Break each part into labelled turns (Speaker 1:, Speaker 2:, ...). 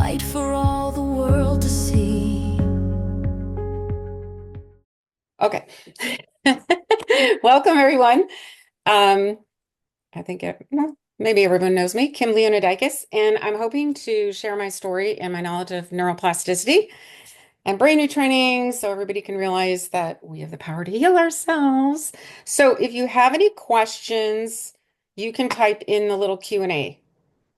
Speaker 1: fight for all the world to see.
Speaker 2: Okay. Welcome, everyone. Um, I think well, maybe everyone knows me, Kim Leonidakis, and I'm hoping to share my story and my knowledge of neuroplasticity and brain retraining so everybody can realize that we have the power to heal ourselves. So if you have any questions, you can type in the little Q&A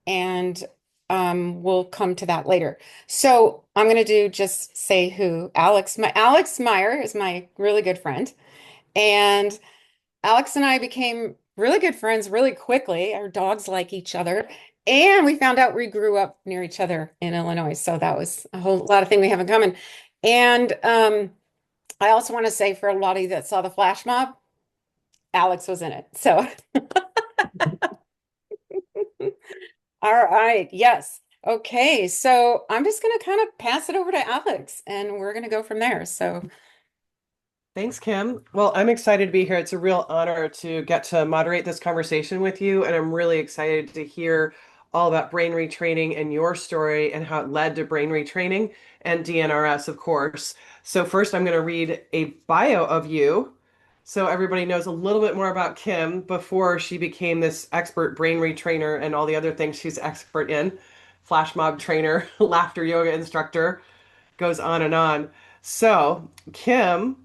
Speaker 2: and we'll come to that later. So I'm going to do just say who. Alex Meyer is my really good friend. And Alex and I became really good friends really quickly. Our dogs like each other. And we found out we grew up near each other in Illinois. So that was a whole lot of things we have in common. And I also want to say for a lot of you that saw the flash mob, Alex was in it. So, all right. Yes. Okay. So I'm just going to kind of pass it over to Alex and we're going to go from there. So,
Speaker 3: Thanks, Kim. Well, I'm excited to be here. It's a real honor to get to moderate this conversation with you, and I'm really excited to hear all about brain retraining and your story and how it led to brain retraining and DNRS, of course. So first, I'm going to read a bio of you so everybody knows a little bit more about Kim before she became this expert brain retrainer and all the other things she's expert in. Flash mob trainer, laughter yoga instructor, goes on and on. So, Kim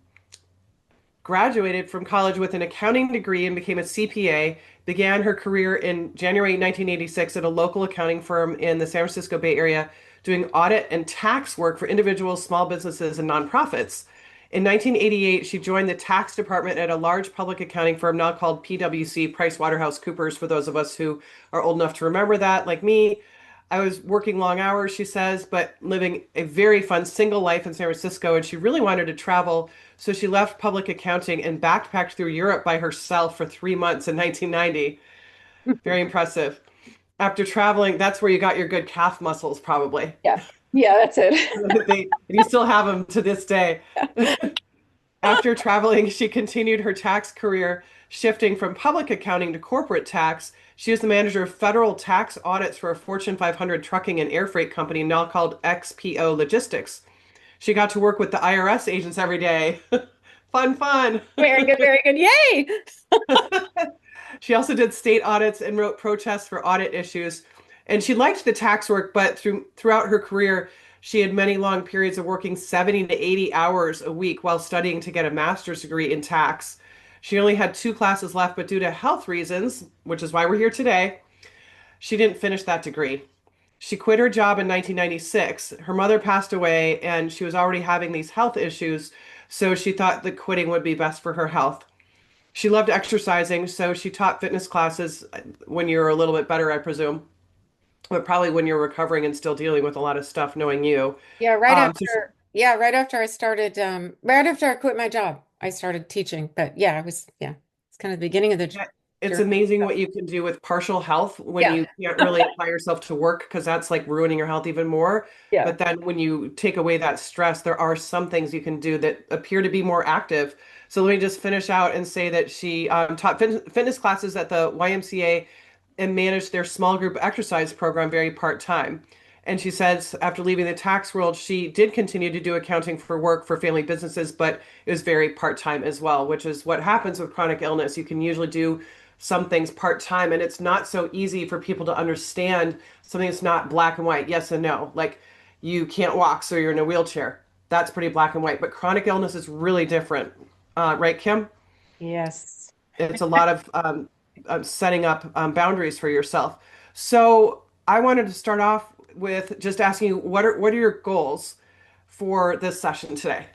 Speaker 3: graduated from college with an accounting degree and became a CPA, began her career in January 1986 at a local accounting firm in the San Francisco Bay Area, doing audit and tax work for individuals, small businesses, and nonprofits. In 1988, she joined the tax department at a large public accounting firm now called PwC, PricewaterhouseCoopers, for those of us who are old enough to remember that, like me. I was working long hours, she says, but living a very fun single life in San Francisco, and she really wanted to travel. So she left public accounting and backpacked through Europe by herself for 3 months in 1990. Very impressive. After traveling, that's where you got your good calf muscles, probably.
Speaker 2: yeah. Yeah, that's it.
Speaker 3: You still have them to this day. After traveling, she continued her tax career, shifting from public accounting to corporate tax. She is the manager of federal tax audits for a Fortune 500 trucking and air freight company now called XPO Logistics. She got to work with the IRS agents every day. Fun, fun.
Speaker 2: Very good, very good. Yay!
Speaker 3: She also did state audits and wrote protests for audit issues. And she liked the tax work, but throughout her career, she had many long periods of working 70 to 80 hours a week while studying to get a master's degree in tax. She only had 2 classes left, but due to health reasons, which is why we're here today, she didn't finish that degree. She quit her job in 1996. Her mother passed away, and she was already having these health issues, so she thought that quitting would be best for her health. She loved exercising, so she taught fitness classes when you're a little bit better, I presume, but probably when you're recovering and still dealing with a lot of stuff, knowing you.
Speaker 2: Yeah,
Speaker 3: So
Speaker 2: right after I started, right after I quit my job, I started teaching. But yeah, it's kind of the beginning of the
Speaker 3: yeah, it's
Speaker 2: journey.
Speaker 3: amazing what you can do with partial health when
Speaker 2: Yeah,
Speaker 3: you can't really apply yourself to work because that's like ruining your health even more.
Speaker 2: yeah.
Speaker 3: But then when you take away that stress, there are some things you can do that appear to be more active. So let me just finish out and say that she taught fitness classes at the YMCA and managed their small group exercise program very part-time. And she says after leaving the tax world, she did continue to do accounting for work for family businesses, but it was very part-time as well, which is what happens with chronic illness. You can usually do some things part-time, and it's not so easy for people to understand something that's not black and white, yes and no. Like you can't walk, so you're in a wheelchair. That's pretty black and white. But chronic illness is really different. Right, Kim?
Speaker 2: Yes.
Speaker 3: It's a lot of setting up boundaries for yourself. So I wanted to start off with just asking you what are your goals for this session today?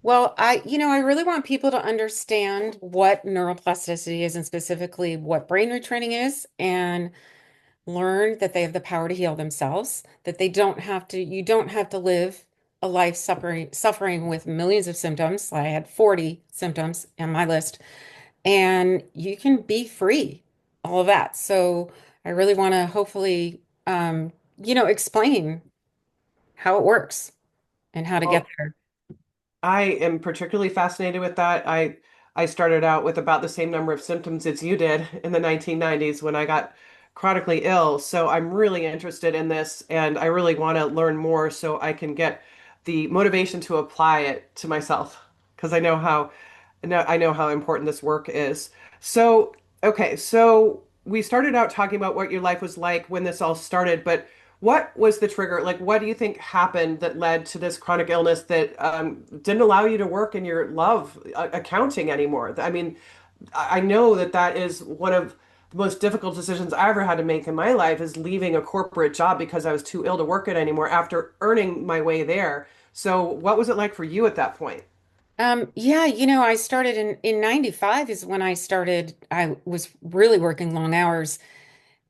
Speaker 2: Well, I really want people to understand what neuroplasticity is and specifically what brain retraining is and learn that they have the power to heal themselves, that you don't have to live a life suffering with millions of symptoms. I had 40 symptoms on my list, and you can be free, all of that. So I really want to hopefully, explain how it works and how to get
Speaker 3: Well,
Speaker 2: there.
Speaker 3: I am particularly fascinated with that. I started out with about the same number of symptoms as you did in the 1990s when I got chronically ill. So I'm really interested in this and I really want to learn more so I can get the motivation to apply it to myself because I know how important this work is. So, okay, so we started out talking about what your life was like when this all started, but what was the trigger? Like, what do you think happened that led to this chronic illness that didn't allow you to work in your love accounting anymore? I mean, I know that that is one of the most difficult decisions I ever had to make in my life is leaving a corporate job because I was too ill to work it anymore after earning my way there. So, what was it like for you at that point?
Speaker 2: Yeah, I started in 95 is when I was really working long hours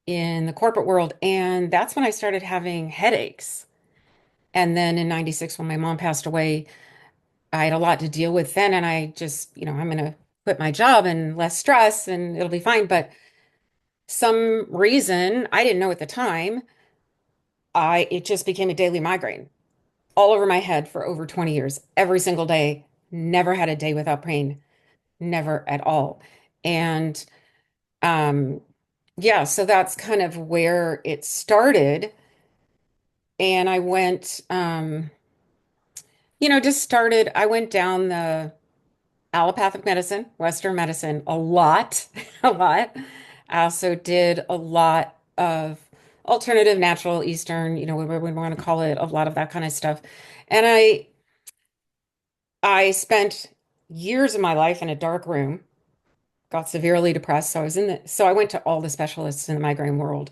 Speaker 2: in the corporate world, and that's when I started having headaches. And then in 96, when my mom passed away, I had a lot to deal with then, and I just, I'm gonna quit my job and less stress and it'll be fine. But some reason I didn't know at the time, it just became a daily migraine all over my head for over 20 years, every single day, never had a day without pain, never at all. And um, yeah, so that's kind of where it started. And I went, I went down the allopathic medicine, Western medicine, a lot, a lot. I also did a lot of alternative, natural, Eastern, whatever we want to call it, a lot of that kind of stuff. And I spent years of my life in a dark room, got severely depressed. So I went to all the specialists in the migraine world.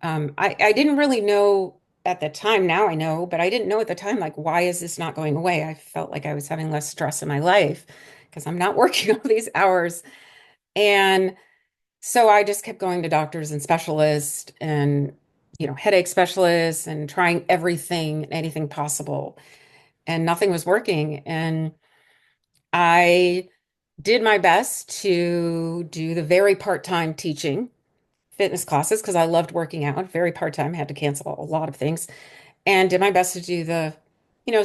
Speaker 2: I didn't really know at the time, now I know, but I didn't know at the time, like, why is this not going away? I felt like I was having less stress in my life because I'm not working all these hours. And so I just kept going to doctors and specialists and, headache specialists and trying everything and anything possible. And nothing was working. And I did my best to do the very part-time teaching fitness classes because I loved working out, very part-time, had to cancel a lot of things, and did my best to do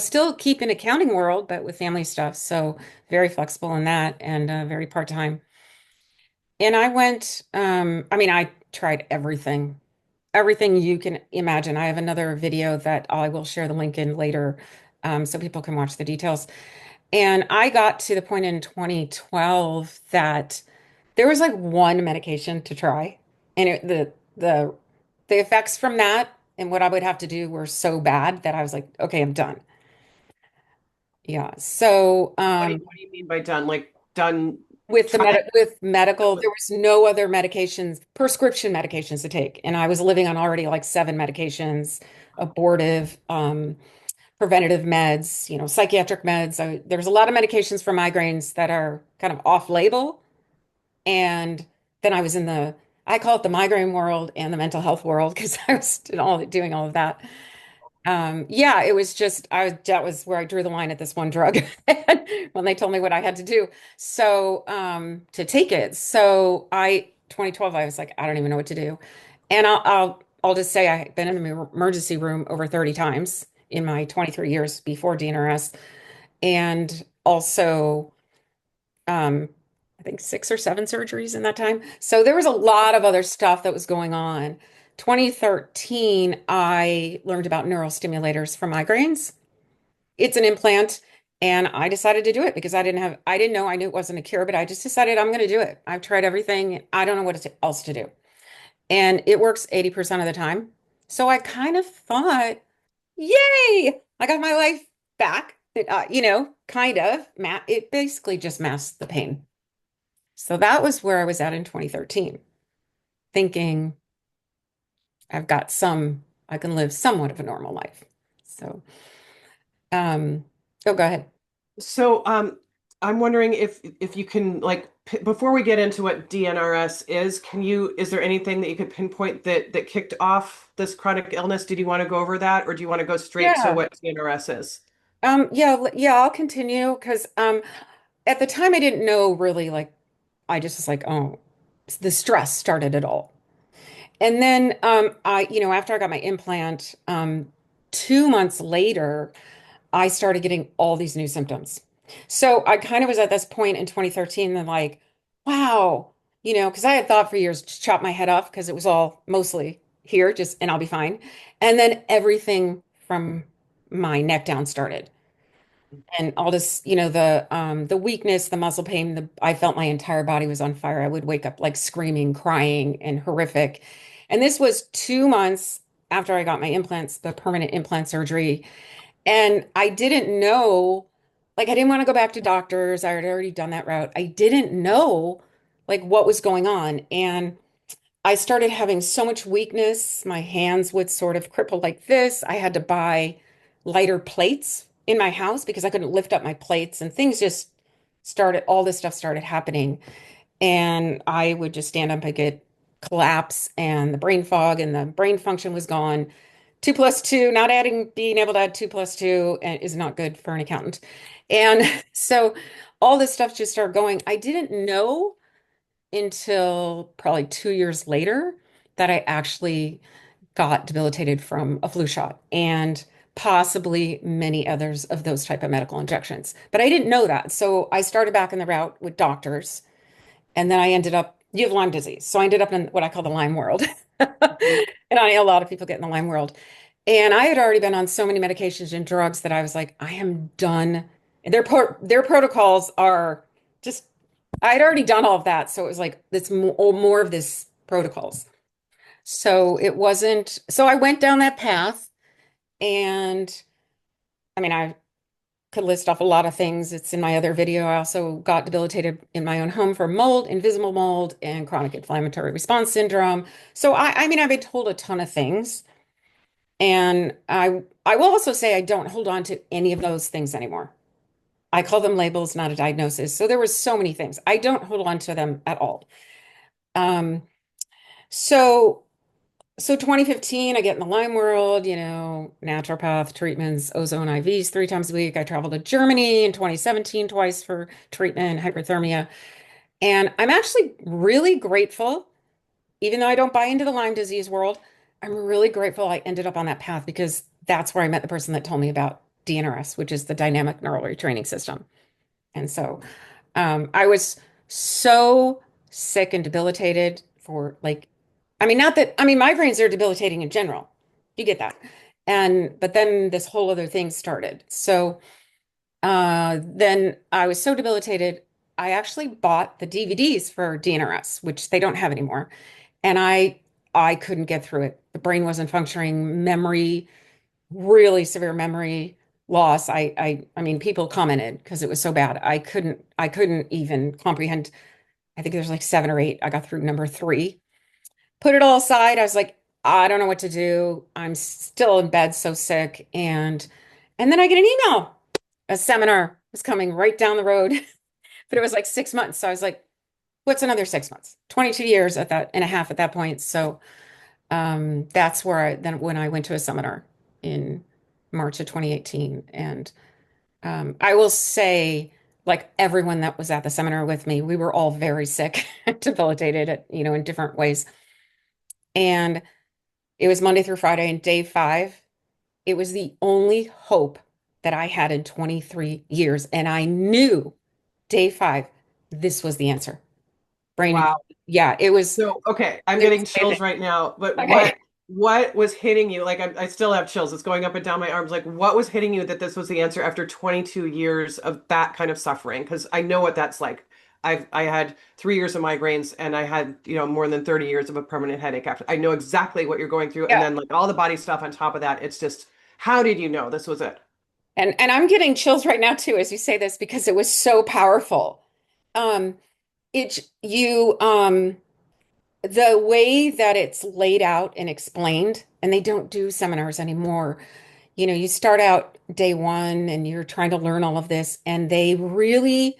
Speaker 2: still keep in accounting world, but with family stuff. So very flexible in that and very part-time. And I tried everything you can imagine. I have another video that I will share the link in later, so people can watch the details. And I got to the point in 2012 that there was like one medication to try, and the effects from that and what I would have to do were so bad that I was like, okay, I'm done. Yeah. So,
Speaker 3: What do you mean by done? Like done trying?
Speaker 2: with medical, there was no other medications, prescription medications to take, and I was living on already like seven medications, abortive, preventative meds, psychiatric meds. There's a lot of medications for migraines that are kind of off label. And then I was I call it the migraine world and the mental health world because I was doing all of that. Yeah, it was that was where I drew the line at this one drug when they told me what I had to do. So, to take it. 2012, I was like, I don't even know what to do. And I'll just say I've been in the emergency room over 30 times in my 23 years before DNRS. And also, um, I think six or seven surgeries in that time. So there was a lot of other stuff that was going on. 2013, I learned about neural stimulators for migraines. It's an implant, and I decided to do it because I didn't know, I knew it wasn't a cure, but I just decided I'm going to do it. I've tried everything. I don't know else to do. And it works 80% of the time. So I kind of thought, yay, I got my life back. Kind of. It basically just masked the pain. So that was where I was at in 2013, thinking I can live somewhat of a normal life. So, oh, go ahead.
Speaker 3: So, I'm wondering if you can like before we get into what DNRS is, is there anything that you could pinpoint that kicked off this chronic illness? Did you want to go over that, or do you want to go straight to
Speaker 2: Yeah.
Speaker 3: what DNRS is?
Speaker 2: Yeah, yeah, I'll continue because at the time I didn't know really like I just was like, oh, the stress started it all. And then after I got my implant, 2 months later, I started getting all these new symptoms. So I kind of was at this point in 2013 and like, wow. because I had thought for years to chop my head off because it was all mostly here, just and I'll be fine. And then everything from my neck down started. And all this, the weakness, the muscle pain, I felt my entire body was on fire. I would wake up like screaming, crying, and horrific. And this was 2 months after I got my implants, the permanent implant surgery. And I didn't know, like, I didn't want to go back to doctors. I had already done that route. I didn't know, like, what was going on. And I started having so much weakness. My hands would sort of cripple like this. I had to buy lighter plates in my house because I couldn't lift up my plates, and things just started, all this stuff started happening. And I would just stand up and get collapse and the brain fog and the brain function was gone. Two plus two, not adding, being able to add two plus two is not good for an accountant. And so all this stuff just started going. I didn't know until probably 2 years later that I actually got debilitated from a flu shot and possibly many others of those type of medical injections. But I didn't know that. So I started back in the route with doctors, and then I ended up, you have Lyme disease. So I ended up in what I call the Lyme world. And I know a lot of people get in the Lyme world. And I had already been on so many medications and drugs that I was like, I am done. Their protocols are just, I had already done all of that. So it was like this more of this protocols. So it wasn't, so I went down that path. And I mean, I could list off a lot of things. It's in my other video. I also got debilitated in my own home for mold, invisible mold, and chronic inflammatory response syndrome. So I mean, I've been told a ton of things. And I will also say I don't hold on to any of those things anymore. I call them labels, not a diagnosis. So there was so many things. I don't hold on to them at all. Um, so so 2015, I get in the Lyme world, naturopath treatments, ozone IVs 3 times a week. I traveled to Germany in 2017 twice for treatment, hyperthermia. And I'm actually really grateful, even though I don't buy into the Lyme disease world, I'm really grateful I ended up on that path because that's where I met the person that told me about DNRS, which is the Dynamic Neural Retraining System. And so I was so sick and debilitated for like, I mean, not that, I mean, migraines are debilitating in general. You get that. But then this whole other thing started. So then I was so debilitated, I actually bought the DVDs for DNRS, which they don't have anymore. And I couldn't get through it. The brain wasn't functioning, memory, really severe memory loss. I mean, people commented because it was so bad. I couldn't even comprehend. I think there's like 7 or 8. I got through number 3. Put it all aside. I was like, I don't know what to do. I'm still in bed, so sick. And then I get an email. A seminar was coming right down the road, but it was like 6 months. So I was like, what's another 6 months? 22 years at that and a half at that point. So that's where then when I went to a seminar in March of 2018. And I will say, like everyone that was at the seminar with me, we were all very sick, debilitated, in different ways. And it was Monday through Friday, and day 5, it was the only hope that I had in 23 years. And I knew day 5, this was the answer. Brain,
Speaker 3: Wow.
Speaker 2: yeah, it was,
Speaker 3: So, okay, I'm
Speaker 2: it was
Speaker 3: getting
Speaker 2: amazing.
Speaker 3: chills right now, but
Speaker 2: Okay.
Speaker 3: what was hitting you? Like I still have chills. It's going up and down my arms. Like what was hitting you that this was the answer after 22 years of that kind of suffering? Because I know what that's like. I had 3 years of migraines and I had, more than 30 years of a permanent headache after. I know exactly what you're going through. And
Speaker 2: Yeah.
Speaker 3: then like all the body stuff on top of that. It's just, how did you know this was it?
Speaker 2: And I'm getting chills right now too as you say this because it was so powerful. Um, the way that it's laid out and explained, and they don't do seminars anymore. You start out day 1 and you're trying to learn all of this, and they really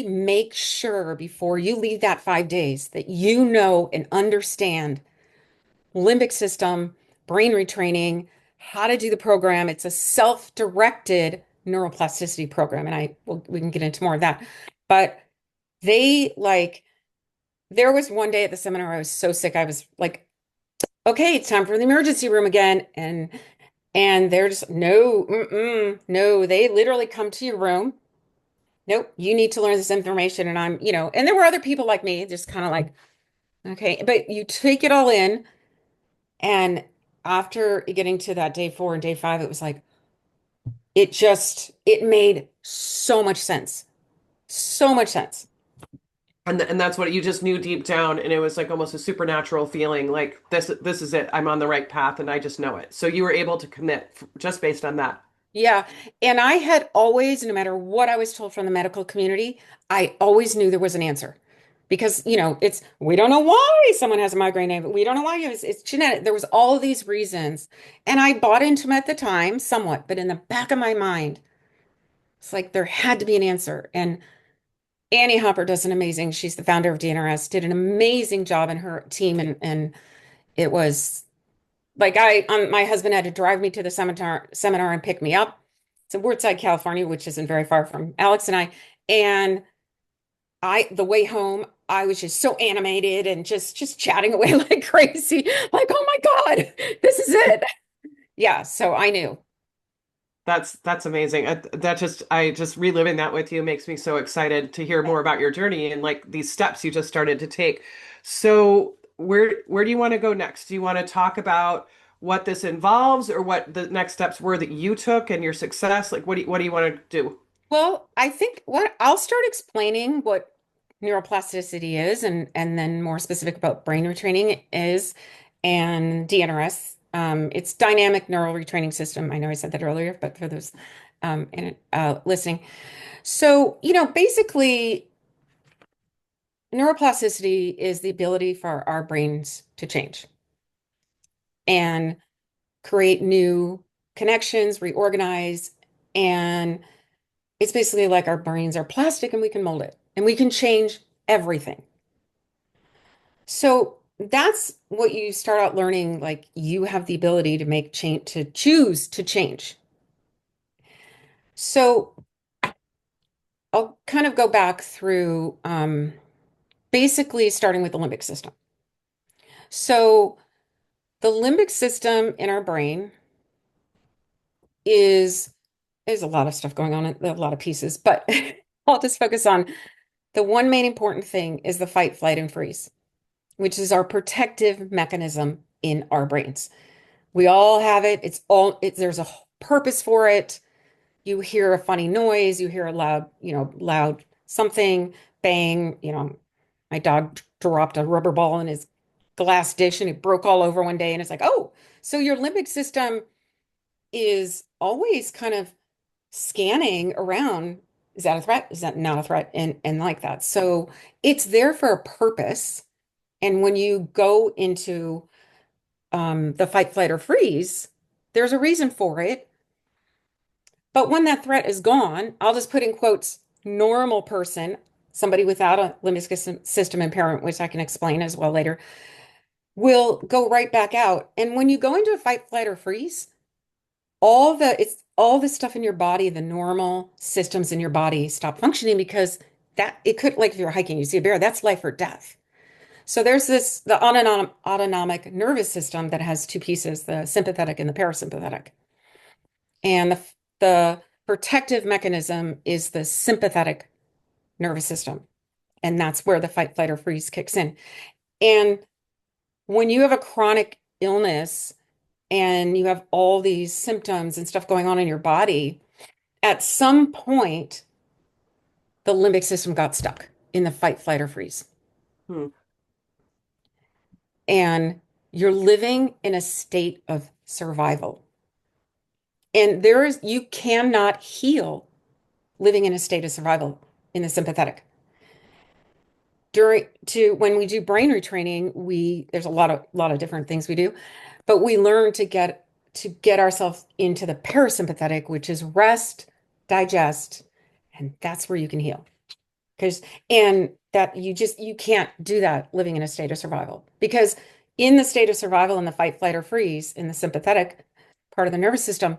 Speaker 2: make sure before you leave that 5 days that you know and understand limbic system, brain retraining, how to do the program. It's a self-directed neuroplasticity program, and we can get into more of that. But they like there was one day at the seminar I was so sick I was like, okay, it's time for the emergency room again, and they're just no, no. They literally come to your room nope, you need to learn this information. And and there were other people like me, just kind of like, okay, but you take it all in. And after getting to that day 4 and day 5, it was like, it made so much sense. So much sense.
Speaker 3: And that's what you just knew deep down, and it was like almost a supernatural feeling, like this is it. I'm on the right path, and I just know it. So you were able to commit just based on that.
Speaker 2: Yeah. And I had always, no matter what I was told from the medical community, I always knew there was an answer. Because, we don't know why someone has a migraine, but we don't know why it's genetic. There was all of these reasons. And I bought into them at the time, somewhat, but in the back of my mind, it's like there had to be an answer. And Annie Hopper does an amazing, she's the founder of DNRS, did an amazing job in her team. And it was like my husband had to drive me to the seminar and pick me up. It's in Woodside, California, which isn't very far from Alex and I. And the way home, I was just so animated and just chatting away like crazy, like, oh my God, this is it. Yeah, so I knew.
Speaker 3: That's amazing. I just reliving that with you makes me so excited to hear more about your journey and like these steps you just started to take. So where do you want to go next? Do you want to talk about what this involves or what the next steps were that you took and your success? Like what do you want to do?
Speaker 2: Well, I think what I'll start explaining what neuroplasticity is and then more specific about brain retraining is and DNRS. It's Dynamic Neural Retraining System. I know I said that earlier, but for those listening. So, basically, neuroplasticity is the ability for our brains to change and create new connections, reorganize, and it's basically like our brains are plastic and we can mold it and we can change everything. So that's what you start out learning. Like you have the ability to make change, to choose to change. So I'll kind of go back through basically starting with the limbic system. So the limbic system in our brain is there's a lot of stuff going on, a lot of pieces, but I'll just focus on the one main important thing is the fight, flight, and freeze, which is our protective mechanism in our brains. We all have it. There's a purpose for it. You hear a funny noise, you hear a loud something, bang, my dog dropped a rubber ball in his glass dish and it broke all over one day. And it's like, oh, so your limbic system is always kind of scanning around. Is that a threat? Is that not a threat? And like that. So it's there for a purpose. And when you go into the fight, flight, or freeze, there's a reason for it. But when that threat is gone, I'll just put in quotes, normal person, somebody without a limbic system impairment, which I can explain as well later, will go right back out. And when you go into a fight, flight, or freeze, it's all the stuff in your body, the normal systems in your body stop functioning because that it could, like if you're hiking, you see a bear, that's life or death. So there's the autonomic nervous system that has two pieces, the sympathetic and the parasympathetic. And the protective mechanism is the sympathetic nervous system. And that's where the fight, flight, or freeze kicks in. And when you have a chronic illness and you have all these symptoms and stuff going on in your body, at some point, the limbic system got stuck in the fight, flight, or freeze.
Speaker 3: Hmm.
Speaker 2: And you're living in a state of survival. And you cannot heal living in a state of survival in the sympathetic. When we do brain retraining, there's a lot of different things we do, but we learn to get ourselves into the parasympathetic, which is rest, digest, and that's where you can heal. And that you can't do that living in a state of survival because in the state of survival in the fight, flight, or freeze in the sympathetic part of the nervous system,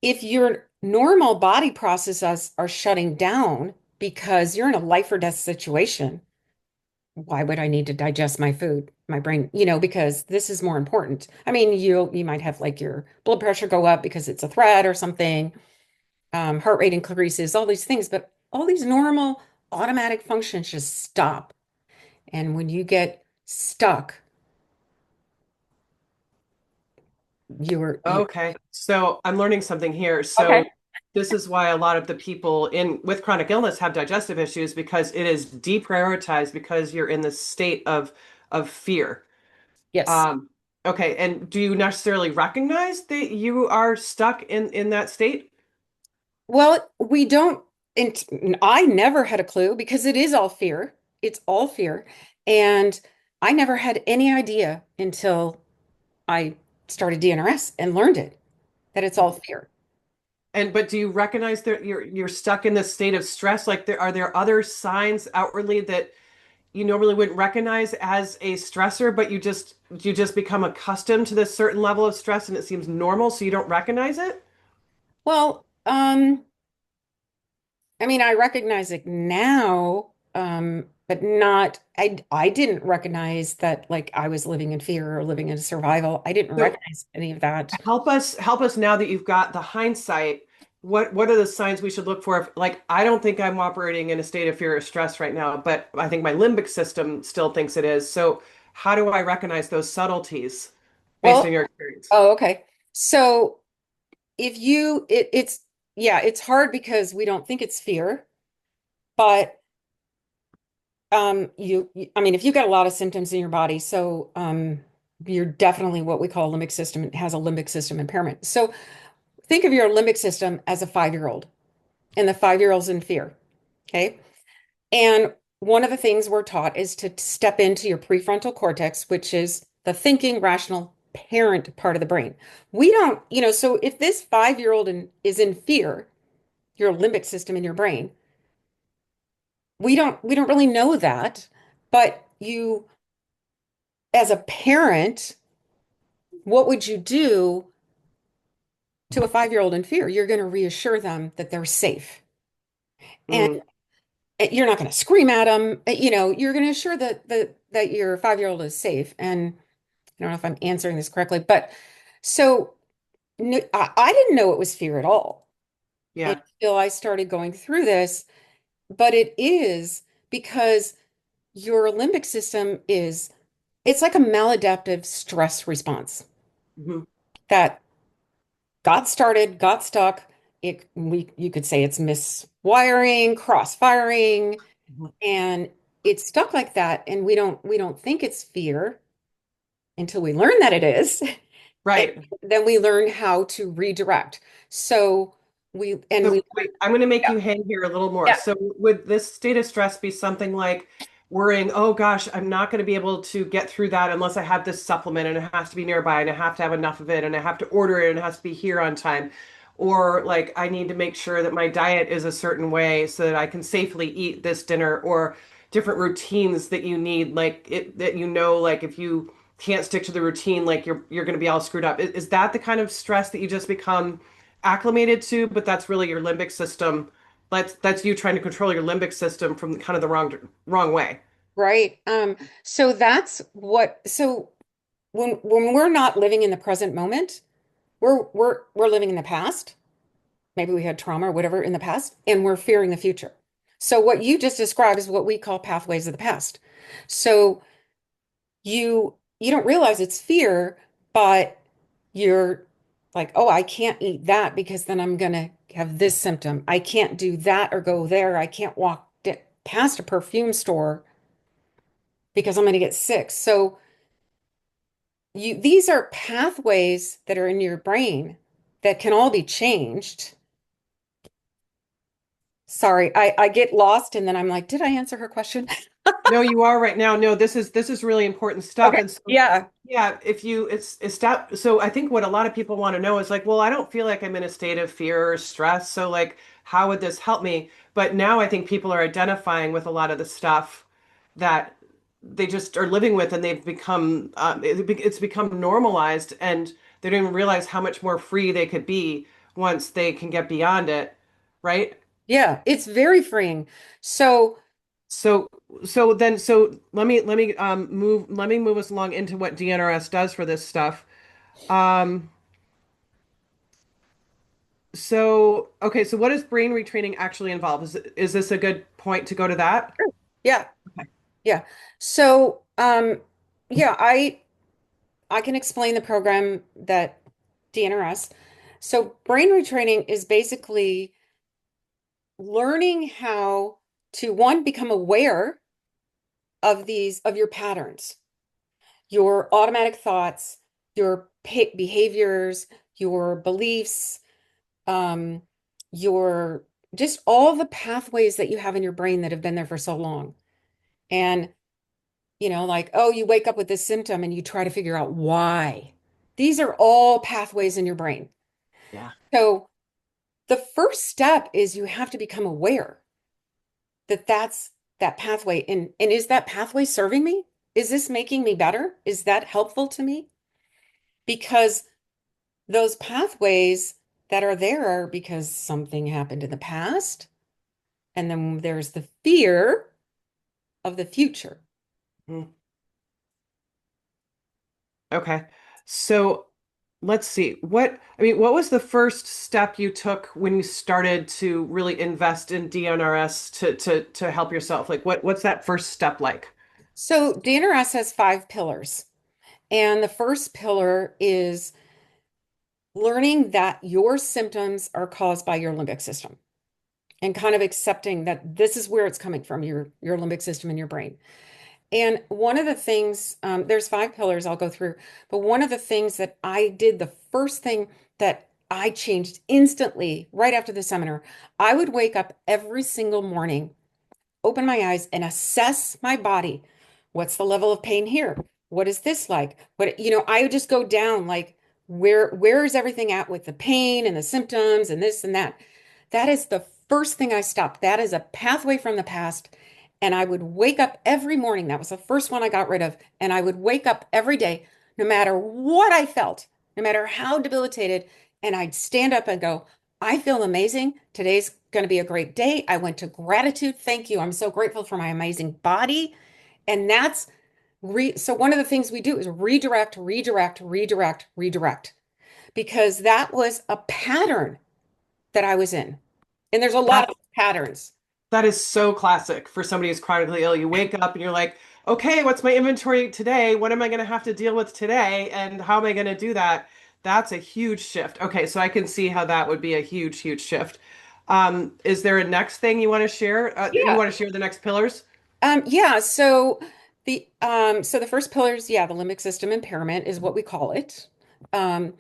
Speaker 2: if your normal body processes are shutting down because you're in a life or death situation, why would I need to digest my food, my brain, because this is more important. I mean, you might have like your blood pressure go up because it's a threat or something, heart rate increases, all these things, but all these normal automatic functions just stop. And when you get stuck, you
Speaker 3: Okay. So I'm learning something here.
Speaker 2: okay.
Speaker 3: So this is why a lot of the people in with chronic illness have digestive issues because it is deprioritized because you're in the state of fear.
Speaker 2: Yes.
Speaker 3: Um, okay. And do you necessarily recognize that you are stuck in that state?
Speaker 2: Well, we don't, and I never had a clue because it is all fear. It's all fear. And I never had any idea until I started DNRS and learned it, that it's all fear.
Speaker 3: And but do you recognize that you're stuck in this state of stress? Like there are there other signs outwardly that you normally wouldn't recognize as a stressor, but you just become accustomed to this certain level of stress and it seems normal, so you don't recognize it?
Speaker 2: Well, I mean, I recognize it now, but not, I didn't recognize that like I was living in fear or living in survival. I didn't
Speaker 3: So
Speaker 2: recognize any of that.
Speaker 3: help us now that you've got the hindsight. What are the signs we should look for? If, like, I don't think I'm operating in a state of fear or stress right now, but I think my limbic system still thinks it is. So how do I recognize those subtleties based on
Speaker 2: Well,
Speaker 3: your experience?
Speaker 2: oh, okay. So if you, it's, yeah, it's hard because we don't think it's fear, but I mean, if you've got a lot of symptoms in your body, so you're definitely what we call limbic system. It has a limbic system impairment. So think of your limbic system as a 5-year-old, and the 5-year-old's in fear. Okay. And one of the things we're taught is to step into your prefrontal cortex, which is the thinking, rational parent part of the brain. We don't, so if this 5-year-old is in fear, your limbic system in your brain, we don't really know that, but you, as a parent, what would you do to a 5-year-old in fear? You're going to reassure them that they're safe. And
Speaker 3: Mm,
Speaker 2: you're not going to scream at them. You're going to assure that your 5-year-old is safe. And I don't know if I'm answering this correctly, but so no, I didn't know it was fear at all
Speaker 3: yeah.
Speaker 2: until I started going through this. But it is because your limbic system it's like a maladaptive stress response
Speaker 3: Mhm.
Speaker 2: that got started, got stuck. You could say it's miswiring, cross-firing,
Speaker 3: Mhm.
Speaker 2: and it's stuck like that. And we don't think it's fear until we learn that it is. And
Speaker 3: Right.
Speaker 2: then we learn how to redirect. So we
Speaker 3: So wait, I'm going to make
Speaker 2: yeah,
Speaker 3: you hang here a little more.
Speaker 2: yeah.
Speaker 3: So would this state of stress be something like worrying, oh gosh, I'm not going to be able to get through that unless I have this supplement and it has to be nearby and I have to have enough of it and I have to order it and it has to be here on time. Or like I need to make sure that my diet is a certain way so that I can safely eat this dinner or different routines that you need, like it that like if you can't stick to the routine, like you're going to be all screwed up. Is that the kind of stress that you just become acclimated to, but that's really your limbic system. That's you trying to control your limbic system from kind of the wrong way.
Speaker 2: Right. So so when we're not living in the present moment, we're living in the past. Maybe we had trauma or whatever in the past, and we're fearing the future. So what you just described is what we call pathways of the past. So you don't realize it's fear, but you're like, oh, I can't eat that because then I'm gonna have this symptom. I can't do that or go there. I can't walk past a perfume store because I'm gonna get sick. So these are pathways that are in your brain that can all be changed. Sorry, I get lost and then I'm like, did I answer her question?
Speaker 3: No, you are right now. No, this is really important stuff.
Speaker 2: Okay.
Speaker 3: And so,
Speaker 2: Yeah.
Speaker 3: yeah, if you it's that. So I think what a lot of people want to know is like, well, I don't feel like I'm in a state of fear or stress. So like, how would this help me? But now I think people are identifying with a lot of the stuff that they just are living with, and they've become it's become normalized, and they don't even realize how much more free they could be once they can get beyond it, right?
Speaker 2: Yeah, it's very freeing. So,
Speaker 3: So let me let me move us along into what DNRS does for this stuff. Um Okay, so what does brain retraining actually involve? Is this a good point to go to that?
Speaker 2: Sure. Yeah,
Speaker 3: Okay.
Speaker 2: yeah. So, yeah, I can explain the program that DNRS. So, brain retraining is basically learning how to one, become aware of your patterns, your automatic thoughts, your behaviors, your beliefs, um, your just all the pathways that you have in your brain that have been there for so long. And, like, oh, you wake up with this symptom and you try to figure out why. These are all pathways in your brain.
Speaker 3: Yeah.
Speaker 2: So the first step is you have to become aware that that's that pathway. And is that pathway serving me? Is this making me better? Is that helpful to me? Because those pathways that are there are because something happened in the past. And then there's the fear of the future.
Speaker 3: Mm. Okay. So let's see. What was the first step you took when you started to really invest in DNRS to help yourself? Like what's that first step like?
Speaker 2: So DNRS has 5 pillars. And the first pillar is learning that your symptoms are caused by your limbic system and kind of accepting that this is where it's coming from, your limbic system in your brain. And one of the things, there's 5 pillars I'll go through, but one of the things that I did, the first thing that I changed instantly right after the seminar, I would wake up every single morning, open my eyes and assess my body. What's the level of pain here? What is this like? I would just go down like where is everything at with the pain and the symptoms and this and that. That is the first thing I stopped. That is a pathway from the past. And I would wake up every morning. That was the first one I got rid of. And I would wake up every day, no matter what I felt, no matter how debilitated. And I'd stand up and go, I feel amazing. Today's going to be a great day. I went to gratitude. Thank you. I'm so grateful for my amazing body. And that's so one of the things we do is redirect, redirect, redirect, redirect, because that was a pattern that I was in. And there's a lot of patterns.
Speaker 3: That is so classic for somebody who's chronically ill. You wake up and you're like, okay, what's my inventory today? What am I going to have to deal with today? And how am I going to do that? That's a huge shift. Okay, so I can see how that would be a huge, huge shift. Is there a next thing you want to share? You
Speaker 2: Yeah.
Speaker 3: want to share the next pillars?
Speaker 2: Yeah, so the first pillar is, yeah, the limbic system impairment is what we call it. Um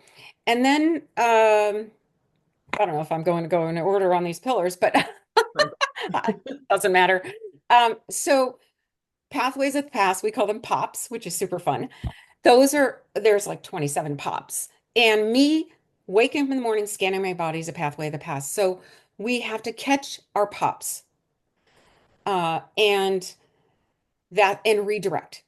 Speaker 2: and then I don't know if I'm going to go in order on these pillars, but
Speaker 3: Fine.
Speaker 2: doesn't matter. So pathways of the past, we call them pops, which is super fun. There's like 27 pops. And me waking up in the morning, scanning my body is a pathway of the past. So we have to catch our pops, and redirect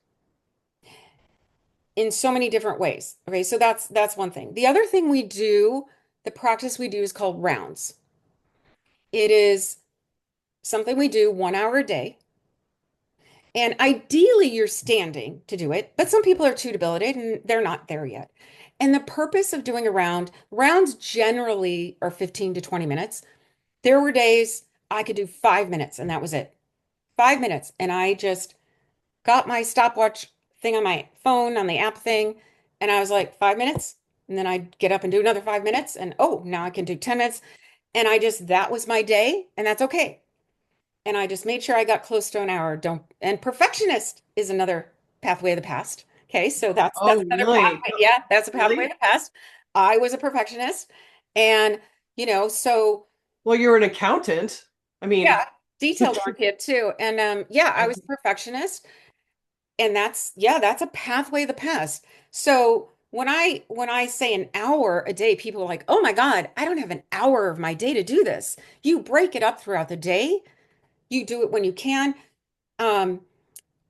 Speaker 2: in so many different ways. Okay, so that's one thing. The other thing we do, the practice we do is called rounds. It is something we do 1 hour a day. And ideally, you're standing to do it, but some people are too debilitated and they're not there yet. And the purpose of doing rounds generally are 15 to 20 minutes. There were days I could do 5 minutes and that was it. 5 minutes. And I just got my stopwatch thing on my phone, on the app thing. And I was like, 5 minutes. And then I'd get up and do another 5 minutes. And oh, now I can do 10 minutes. And that was my day. And that's okay. And I just made sure I got close to an hour. Don't, and perfectionist is another pathway of the past. Okay, so that's
Speaker 3: Oh,
Speaker 2: another
Speaker 3: really?
Speaker 2: pathway. Yeah, that's a pathway of
Speaker 3: Really?
Speaker 2: the past. I was a perfectionist, and so
Speaker 3: Well, you're an accountant. I mean,
Speaker 2: yeah, detailed oriented too. And yeah, I was a perfectionist, and that's a pathway of the past. So when I say an hour a day, people are like, "Oh my God, I don't have an hour of my day to do this." You break it up throughout the day. You do it when you can. Um,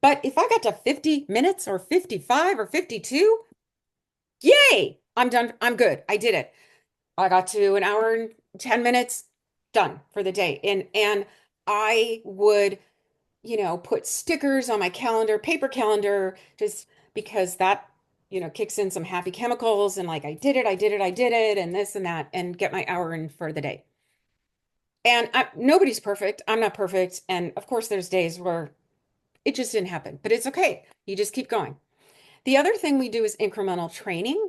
Speaker 2: But if I got to 50 minutes or 55 or 52, yay, I'm done. I'm good. I did it. I got to an hour and 10 minutes, done for the day. And I would, put stickers on my calendar, paper calendar, just because that kicks in some happy chemicals and like, I did it, I did it, I did it, and this and that, and get my hour in for the day. And nobody's perfect. I'm not perfect. And of course, there's days where it just didn't happen, but it's okay. You just keep going. The other thing we do is incremental training,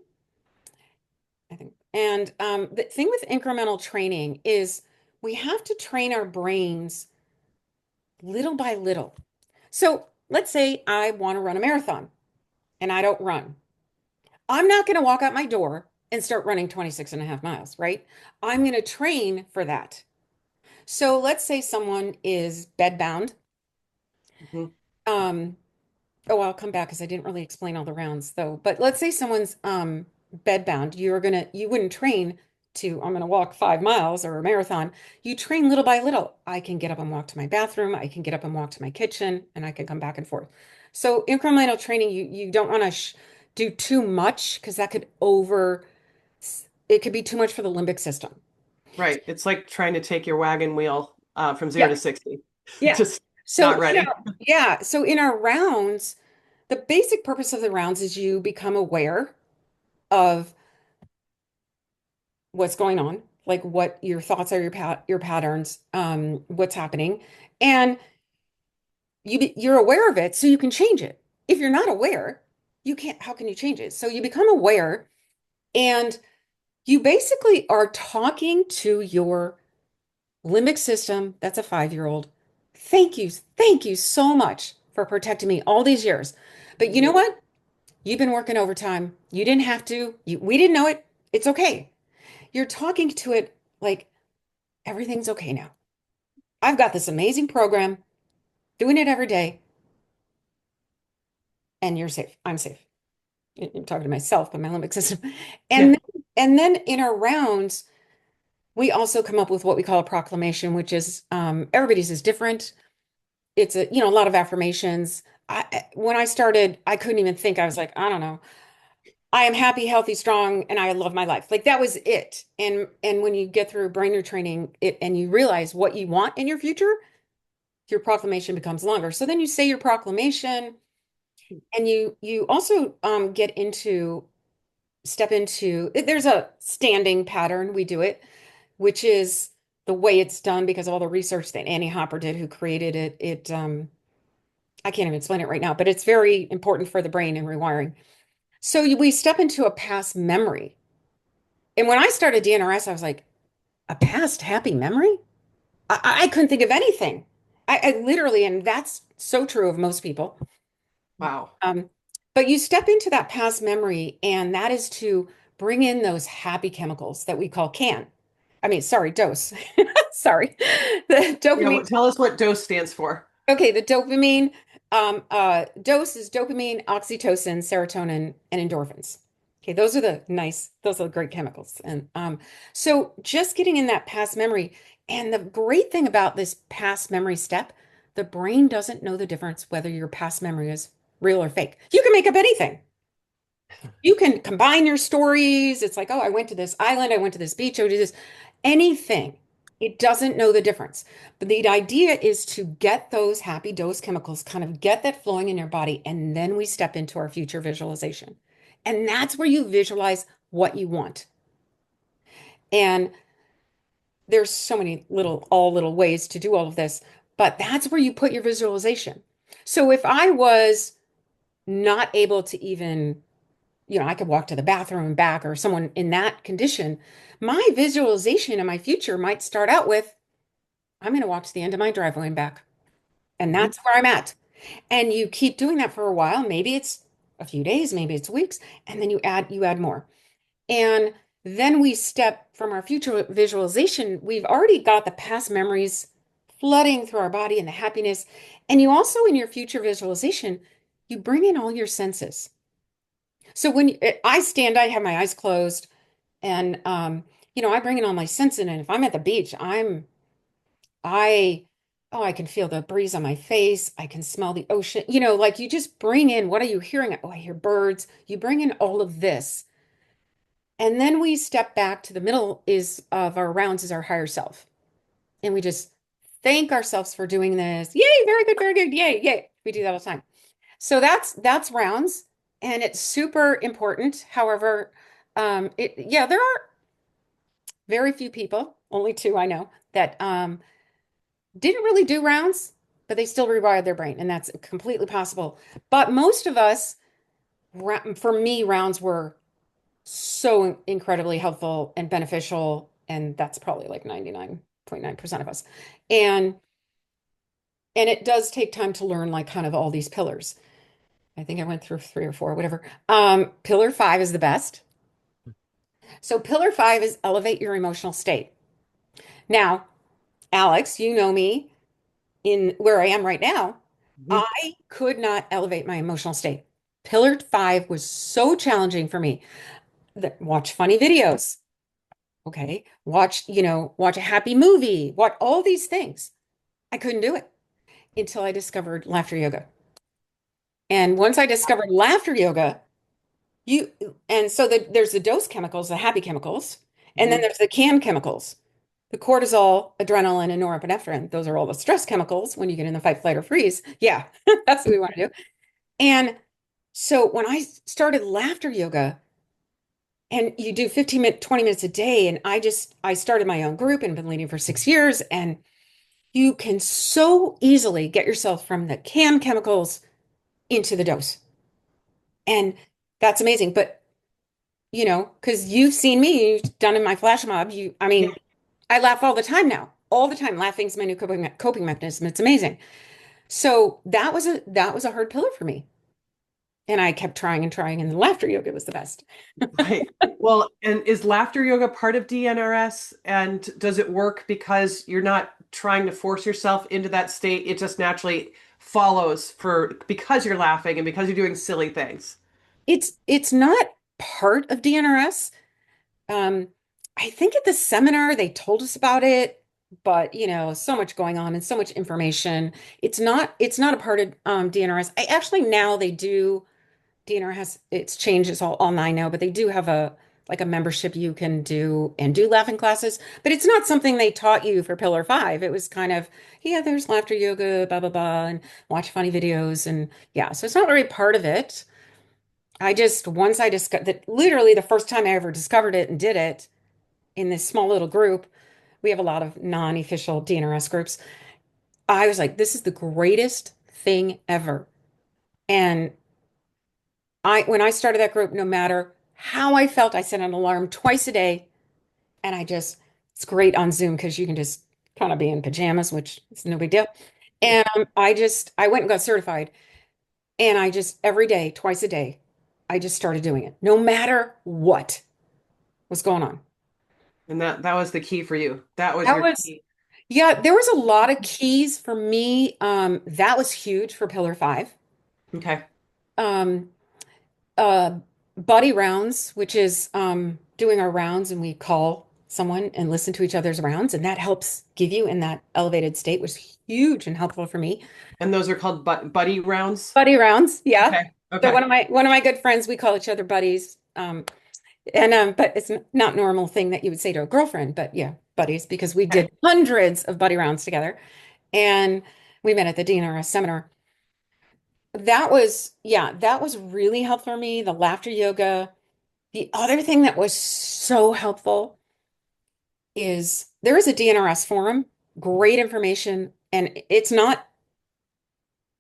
Speaker 2: I think. And the thing with incremental training is we have to train our brains little by little. So let's say I want to run a marathon and I don't run. I'm not going to walk out my door and start running 26 and a half miles, right? I'm going to train for that. So let's say someone is bedbound.
Speaker 3: Mhm.
Speaker 2: Oh, I'll come back because I didn't really explain all the rounds though. But let's say someone's bedbound. You wouldn't train to, I'm gonna walk 5 miles or a marathon. You train little by little. I can get up and walk to my bathroom, I can get up and walk to my kitchen, and I can come back and forth. So incremental training, you don't want to do too much because it could be too much for the limbic system.
Speaker 3: Right. It's like trying to take your wagon wheel from 0
Speaker 2: Yeah,
Speaker 3: to 60.
Speaker 2: yeah.
Speaker 3: Just
Speaker 2: So
Speaker 3: not ready.
Speaker 2: so in our rounds, the basic purpose of the rounds is you become aware of what's going on, like what your thoughts are, your patterns, what's happening, and you're aware of it, so you can change it. If you're not aware, you can't. How can you change it? So you become aware, and you basically are talking to your limbic system. That's a 5-year-old. Thank you so much for protecting me all these years. But you know
Speaker 3: Mhm.
Speaker 2: what? You've been working overtime. You didn't have to. We didn't know it. It's okay. You're talking to it like everything's okay now. I've got this amazing program, doing it every day, and you're safe. I'm safe. I'm talking to myself, but my limbic system. And
Speaker 3: Yeah.
Speaker 2: then in our rounds, we also come up with what we call a proclamation, which is everybody's is different. It's a lot of affirmations. When I started, I couldn't even think. I was like, I don't know. I am happy, healthy, strong, and I love my life. Like that was it. And when you get through brain retraining it and you realize what you want in your future, your proclamation becomes longer. So then you say your proclamation, and you also step into there's a standing pattern we do it, which is the way it's done because of all the research that Annie Hopper did, who created it. I can't even explain it right now, but it's very important for the brain and rewiring. So we step into a past memory. And when I started DNRS, I was like, a past happy memory? I couldn't think of anything. I literally, and that's so true of most people.
Speaker 3: Wow.
Speaker 2: Um, but you step into that past memory, and that is to bring in those happy chemicals that we call CAN. I mean, sorry, dose. Sorry. The
Speaker 3: Yeah.
Speaker 2: dopamine.
Speaker 3: Tell us what DOSE stands for.
Speaker 2: Okay, the dopamine dose is dopamine, oxytocin, serotonin, and endorphins. Okay, those are the great chemicals. And so just getting in that past memory, and the great thing about this past memory step, the brain doesn't know the difference whether your past memory is real or fake. You can make up anything. You can combine your stories. It's like, oh, I went to this island, I went to this beach, I did this, anything. It doesn't know the difference. But the idea is to get those happy dose chemicals, kind of get that flowing in your body, and then we step into our future visualization. And that's where you visualize what you want. And there's so many little ways to do all of this, but that's where you put your visualization. So if I was not able to even I could walk to the bathroom and back, or someone in that condition, my visualization in my future might start out with, I'm going to walk to the end of my driveway and back. And
Speaker 3: Mhm.
Speaker 2: that's where I'm at. And you keep doing that for a while. Maybe it's a few days, maybe it's weeks, and then you add more. And then we step from our future visualization. We've already got the past memories flooding through our body and the happiness. And you also, in your future visualization, you bring in all your senses. So when I stand, I have my eyes closed, and I bring in all my senses. And if I'm at the beach, I oh, I can feel the breeze on my face. I can smell the ocean. Like you just bring in, what are you hearing? Oh, I hear birds. You bring in all of this. And then we step back to the middle is of our rounds is our higher self. And we just thank ourselves for doing this. Yay, very good, yay, yay. We do that all the time. So that's rounds. and it's super important. However, yeah, there are very few people, only two I know, that didn't really do rounds, but they still rewired their brain, and that's completely possible. But most of us, for me, rounds were so incredibly helpful and beneficial, and that's probably like 99.9% of us. And and it does take time to learn like kind of all these pillars. I think I went through three or four, whatever. Pillar five is the best. So pillar five is elevate your emotional state. Now, Alex, you know me in where I am right now.
Speaker 3: Mhm.
Speaker 2: I could not elevate my emotional state. Pillar five was so challenging for me. Watch funny videos. Okay. Watch a happy movie. Watch all these things. I couldn't do it until I discovered laughter yoga. And once I discovered laughter yoga, you and so there's the dose chemicals, the happy chemicals, and then
Speaker 3: Mhm.
Speaker 2: there's the can chemicals. The cortisol, adrenaline, and norepinephrine. Those are all the stress chemicals when you get in the fight, flight, or freeze. Yeah, that's what we want to do. And so when I started laughter yoga, and you do 15 minutes, 20 minutes a day, and I started my own group and been leading for 6 years, and you can so easily get yourself from the can chemicals into the dose. And that's amazing. But because you've seen me, you've done in my flash mob, I
Speaker 3: Yeah.
Speaker 2: mean, I laugh all the time now. All the time. Laughing is my new coping mechanism. It's amazing. So that was a hard pillar for me. And I kept trying and trying, and the laughter yoga was the best.
Speaker 3: Right. Well, and is laughter yoga part of DNRS? And does it work because you're not trying to force yourself into that state? It just naturally follows for because you're laughing and because you're doing silly things.
Speaker 2: It's not part of DNRS. Um, I think at the seminar they told us about it, but so much going on and so much information. It's not a part of DNRS. I actually now they do DNRS. It's changed. It's all nine now, but they do have a membership you can do and do laughing classes. But it's not something they taught you for Pillar Five. It was kind of, yeah, there's laughter yoga, blah blah blah, and watch funny videos, and yeah. So it's not really part of it. I just once I discovered that literally the first time I ever discovered it and did it in this small little group, we have a lot of non-official DNRS groups. I was like, this is the greatest thing ever. And when I started that group, no matter how I felt, I set an alarm twice a day. And it's great on Zoom because you can just kind of be in pajamas, which is no big deal. And I went and got certified. And every day, twice a day, I just started doing it, no matter what was going on.
Speaker 3: And that was the key for you. That was
Speaker 2: That
Speaker 3: your
Speaker 2: was,
Speaker 3: key.
Speaker 2: yeah, there was a lot of keys for me. That was huge for Pillar Five.
Speaker 3: Okay.
Speaker 2: Um, uh, buddy rounds, which is doing our rounds and we call someone and listen to each other's rounds, and that helps give you in that elevated state was huge and helpful for me.
Speaker 3: And those are called buddy rounds.
Speaker 2: Buddy rounds, yeah.
Speaker 3: Okay.
Speaker 2: So
Speaker 3: Okay.
Speaker 2: one of my good friends, we call each other buddies. And but it's not normal thing that you would say to a girlfriend, but yeah, buddies, because we
Speaker 3: Okay.
Speaker 2: did hundreds of buddy rounds together, and we met at the DNRS seminar. That was really helpful for me. The laughter yoga. The other thing that was so helpful is there is a DNRS forum, great information, and it's not,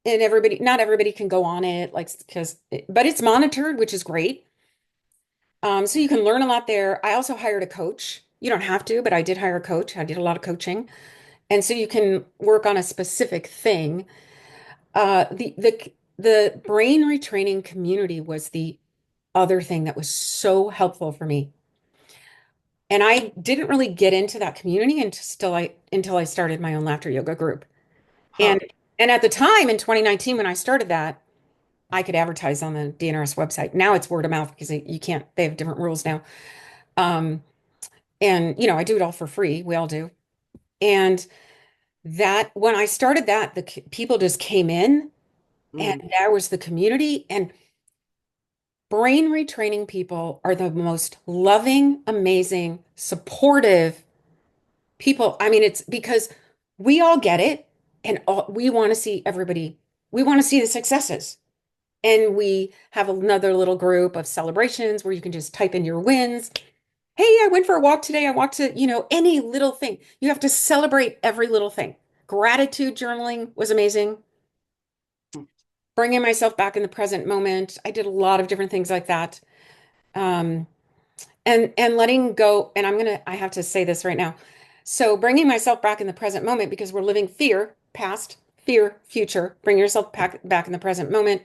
Speaker 2: and not everybody can go on it, like but it's monitored, which is great. So you can learn a lot there. I also hired a coach. You don't have to, but I did hire a coach. I did a lot of coaching, and so you can work on a specific thing. The brain retraining community was the other thing that was so helpful for me. And I didn't really get into that community until I started my own laughter yoga group.
Speaker 3: Huh.
Speaker 2: And and at the time in 2019 when I started that, I could advertise on the DNRS website. Now it's word of mouth because you can't, they have different rules now. Um, and I do it all for free. We all do. And that when I started that, people just came in and
Speaker 3: Mm.
Speaker 2: that was the community. And brain retraining people are the most loving, amazing, supportive people. I mean, it's because we all get it and we want to see the successes. And we have another little group of celebrations where you can just type in your wins. Hey, I went for a walk today. I walked to, any little thing. You have to celebrate every little thing. Gratitude journaling was amazing. Bringing myself back in the present moment. I did a lot of different things like that. Um, and letting go. And I have to say this right now. So bringing myself back in the present moment because we're living fear, past, fear, future. Bring yourself back in the present moment,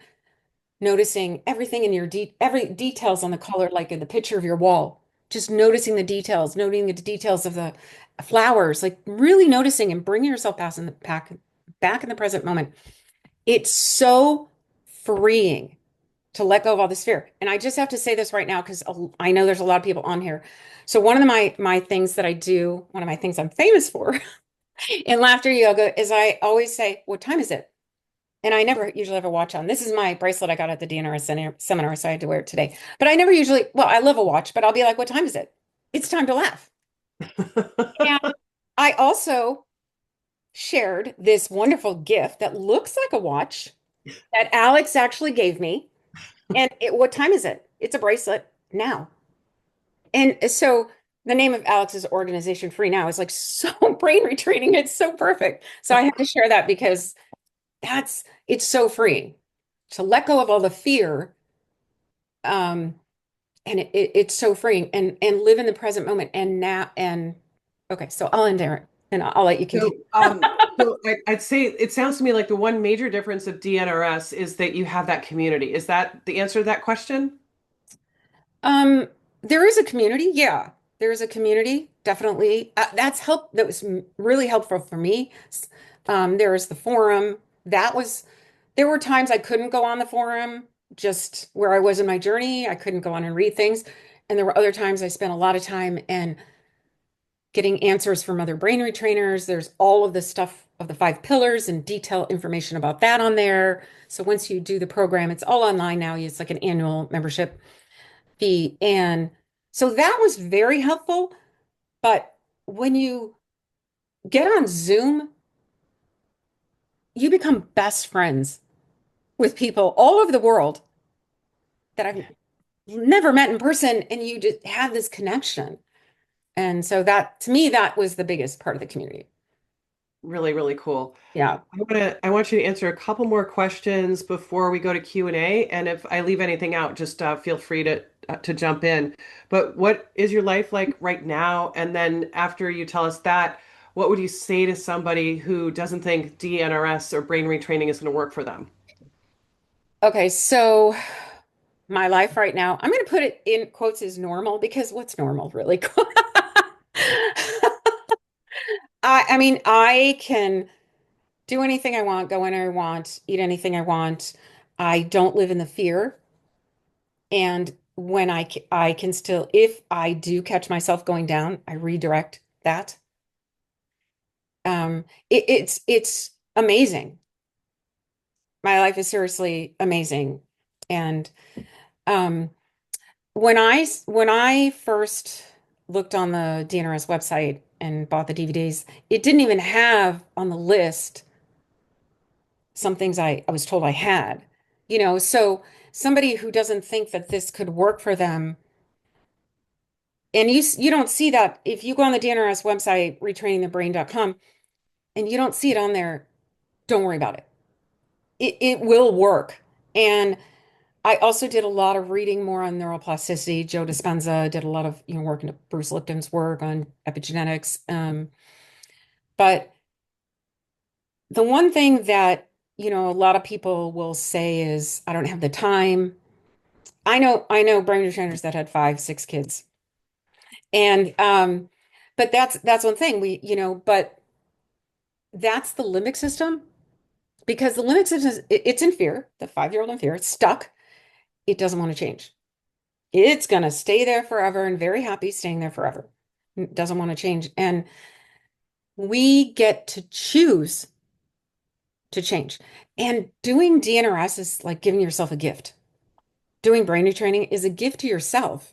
Speaker 2: noticing everything in your every details on the color, like in the picture of your wall. Just noticing the details, noting the details of the flowers, like really noticing and bringing yourself back in the present moment. It's so freeing to let go of all this fear. And I just have to say this right now because I know there's a lot of people on here. So one of my things that I do, one of my things I'm famous for in laughter yoga is I always say, "What time is it?" And I never usually have a watch on. This is my bracelet I got at the DNRS seminar, so I had to wear it today. But I never usually, well, I love a watch, but I'll be like, "What time is it?" It's time to laugh. And I also shared this wonderful gift that looks like a watch that Alex actually gave me. And what time is it? It's a bracelet now. And so the name of Alex's organization, Free Now, is like so brain retraining. It's so perfect. So I have to share that because it's so freeing to let go of all the fear. Um, and it's so freeing and live in the present moment. And now, and okay, so I'll end there and I'll let you
Speaker 3: So,
Speaker 2: continue.
Speaker 3: I'd say it sounds to me like the one major difference of DNRS is that you have that community. Is that the answer to that question?
Speaker 2: Um, there is a community. Yeah, there is a community. Definitely. That was really helpful for me. There is the forum. There were times I couldn't go on the forum, just where I was in my journey. I couldn't go on and read things. And there were other times I spent a lot of time and getting answers from other brain retrainers. There's all of the stuff of the 5 pillars and detailed information about that on there. So once you do the program, it's all online now. It's like an annual membership fee. And so that was very helpful. But when you get on Zoom, you become best friends with people all over the world that I've never met in person, and you just have this connection. And so that, to me, that was the biggest part of the community.
Speaker 3: Really, really cool.
Speaker 2: Yeah.
Speaker 3: I want you to answer a couple more questions before we go to Q&A. And if I leave anything out, just feel free to jump in. But what is your life like right now? And then after you tell us that, what would you say to somebody who doesn't think DNRS or brain retraining is going to work for them?
Speaker 2: Okay. So my life right now, I'm going to put it in quotes as normal because what's normal, really? I mean, I can do anything I want, go anywhere I want, eat anything I want. I don't live in the fear. And when I can still, if I do catch myself going down, I redirect that. It's amazing. My life is seriously amazing. And um, when I first looked on the DNRS website and bought the DVDs, it didn't even have on the list some things I was told I had. So somebody who doesn't think that this could work for them, and you don't see that if you go on the DNRS website, retrainingthebrain.com, and you don't see it on there, don't worry about it. It will work. And I also did a lot of reading more on neuroplasticity. Joe Dispenza did a lot of, work into Bruce Lipton's work on epigenetics. But the one thing that, a lot of people will say is, I don't have the time. I know brain trainers that had 5, 6 kids. And but that's one thing but that's the limbic system because the limbic system it's in fear, the 5-year-old in fear, it's stuck. It doesn't want to change. It's going to stay there forever and very happy staying there forever. It doesn't want to change. And we get to choose to change. And doing DNRS is like giving yourself a gift. Doing brain retraining is a gift to yourself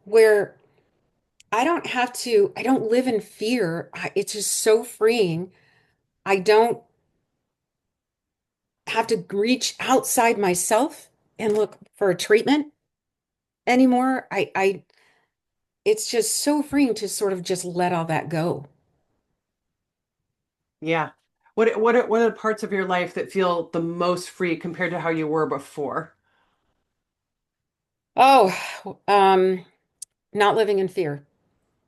Speaker 2: where I don't live in fear. It's just so freeing. I don't, have to reach outside myself and look for a treatment anymore. It's just so freeing to sort of just let all that go.
Speaker 3: Yeah. What are the parts of your life that feel the most free compared to how you were before?
Speaker 2: Oh, not living in fear.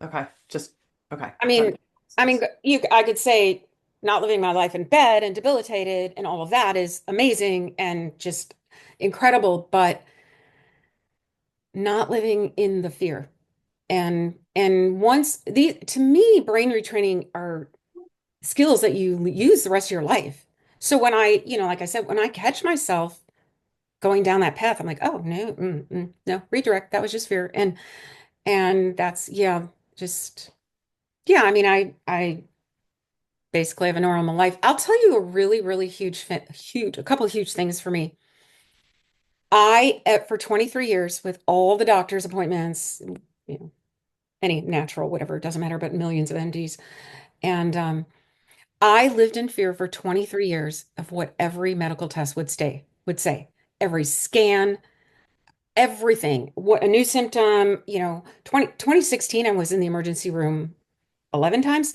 Speaker 3: Okay. Just okay.
Speaker 2: I
Speaker 3: That
Speaker 2: mean,
Speaker 3: makes sense.
Speaker 2: I could say not living my life in bed and debilitated and all of that is amazing and just incredible, but not living in the fear. And once the to me, brain retraining are skills that you use the rest of your life. So when like I said, when I catch myself going down that path, I'm like, oh no, no, redirect. That was just fear. And that's yeah, just yeah. I mean, I basically have a normal life. I'll tell you a really, really a couple of huge things for me. For 23 years, with all the doctor's appointments, you know, any natural, whatever, it doesn't matter, but millions of MDs. And I lived in fear for 23 years of what every medical test would say. Every scan, everything. What a new symptom, 2016, I was in the emergency room 11 times.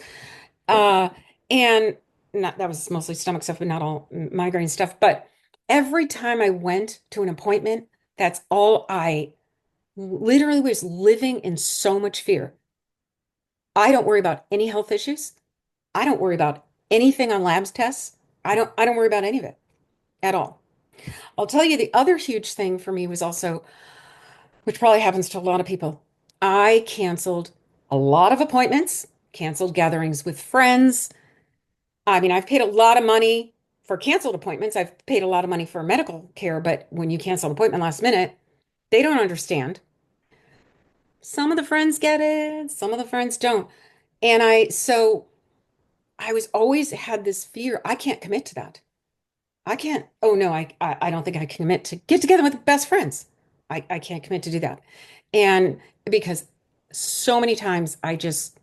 Speaker 2: Uh, and not that was mostly stomach stuff, but not all migraine stuff. But every time I went to an appointment, that's all I literally was living in so much fear. I don't worry about any health issues. I don't worry about anything on labs tests. I don't worry about any of it at all. I'll tell you the other huge thing for me was also, which probably happens to a lot of people. I canceled a lot of appointments, canceled gatherings with friends. I mean, I've paid a lot of money for canceled appointments. I've paid a lot of money for medical care, but when you cancel an appointment last minute, they don't understand. Some of the friends get it, some of the friends don't. So I was always had this fear. I can't commit to that. I can't. Oh no, I don't think I can commit to get together with best friends. I can't commit to do that. And because so many times I just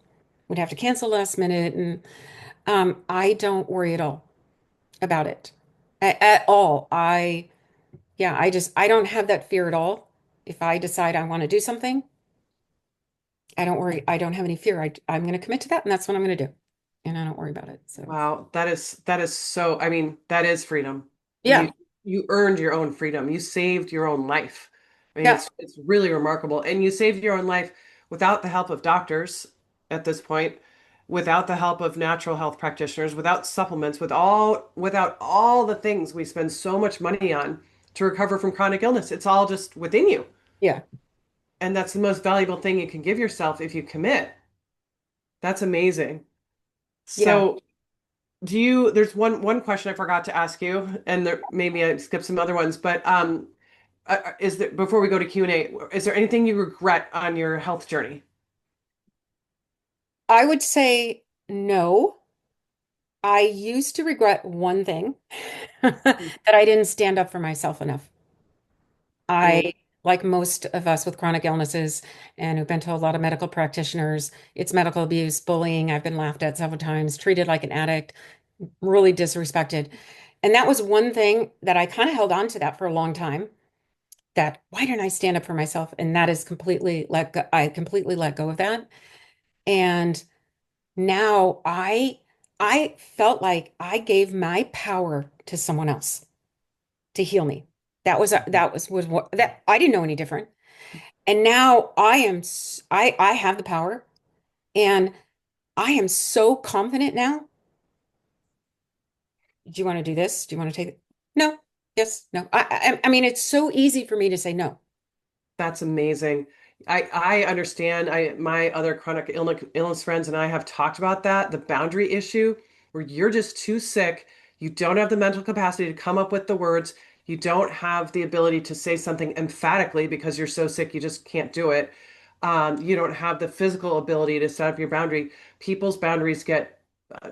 Speaker 2: would have to cancel last minute and I don't worry at all about it. At all. I don't have that fear at all. If I decide I want to do something, I don't worry. I don't have any fear. I'm going to commit to that and that's what I'm going to do. And I don't worry about it. So,
Speaker 3: Wow, that is so, I mean, that is freedom.
Speaker 2: yeah.
Speaker 3: You earned your own freedom. You saved your own life. I mean,
Speaker 2: Yeah.
Speaker 3: it's really remarkable. And you saved your own life without the help of doctors at this point, without the help of natural health practitioners, without supplements, without all the things we spend so much money on to recover from chronic illness. It's all just within you.
Speaker 2: Yeah.
Speaker 3: And that's the most valuable thing you can give yourself if you commit. That's amazing.
Speaker 2: Yeah.
Speaker 3: So there's one question I forgot to ask you, and there, maybe I skipped some other ones, but is there, before we go to Q&A, is there anything you regret on your health journey?
Speaker 2: I would say no. I used to regret one thing that I didn't stand up for myself enough.
Speaker 3: Mm,
Speaker 2: I, like most of us with chronic illnesses and who've been to a lot of medical practitioners, it's medical abuse, bullying. I've been laughed at several times, treated like an addict, really disrespected. And that was one thing that I kind of held on to that for a long time. That why didn't I stand up for myself? And that is I completely let go of that. And now I felt like I gave my power to someone else to heal me. That was what that I didn't know any different. And now I have the power and I am so confident now. Do you want to do this? Do you want to take it? No. Yes. No. I mean it's so easy for me to say no.
Speaker 3: that's amazing. I understand. My other chronic illness friends and I have talked about that, the boundary issue, where you're just too sick. You don't have the mental capacity to come up with the words. You don't have the ability to say something emphatically because you're so sick you just can't do it. You don't have the physical ability to set up your boundary. People's boundaries get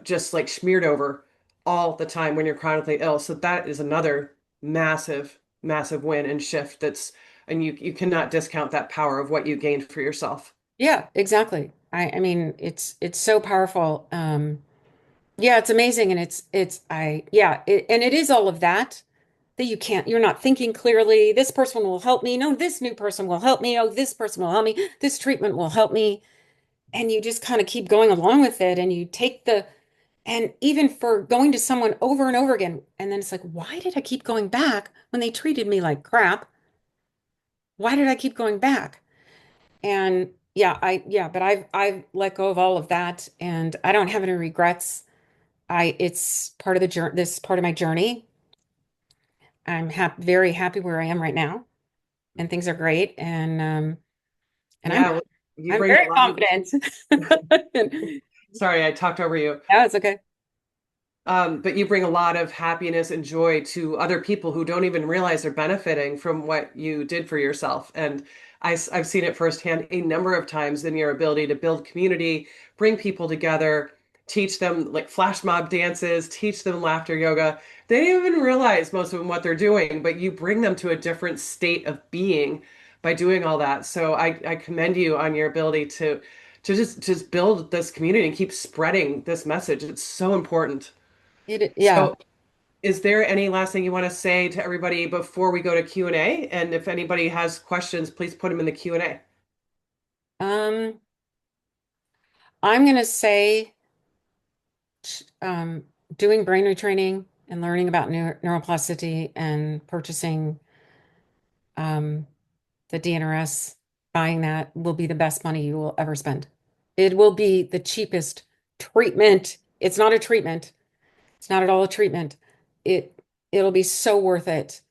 Speaker 3: just like smeared over all the time when you're chronically ill. So that is another massive, massive win and shift and you cannot discount that power of what you gained for yourself.
Speaker 2: Yeah, exactly. I mean it's so powerful. Yeah, it's amazing. And and it is all of that that you're not thinking clearly. This person will help me. No, this new person will help me. Oh, this person will help me. This treatment will help me. And you just kind of keep going along with it. And you take and even for going to someone over and over again, and then it's like, why did I keep going back when they treated me like crap? Why did I keep going back? And but I've let go of all of that and I don't have any regrets. It's part of the journey, this part of my journey. I'm very happy where I am right now, and things are great. And
Speaker 3: Yeah, well, you
Speaker 2: I'm
Speaker 3: bring a
Speaker 2: very
Speaker 3: lot of,
Speaker 2: confident.
Speaker 3: sorry, I talked over you.
Speaker 2: Yeah, it's okay.
Speaker 3: But you bring a lot of happiness and joy to other people who don't even realize they're benefiting from what you did for yourself. And I've seen it firsthand a number of times in your ability to build community, bring people together, teach them like flash mob dances, teach them laughter yoga. They don't even realize most of them what they're doing, but you bring them to a different state of being by doing all that. So I commend you on your ability to just build this community and keep spreading this message. It's so important.
Speaker 2: Yeah.
Speaker 3: So, is there any last thing you want to say to everybody before we go to Q&A? And if anybody has questions, please put them in the Q&A.
Speaker 2: Um, I'm gonna say um, doing brain retraining and learning about neuroplasticity and purchasing um, the DNRS, buying that will be the best money you will ever spend. It will be the cheapest treatment. It's not a treatment. It's not at all a treatment. It it'll be so worth it,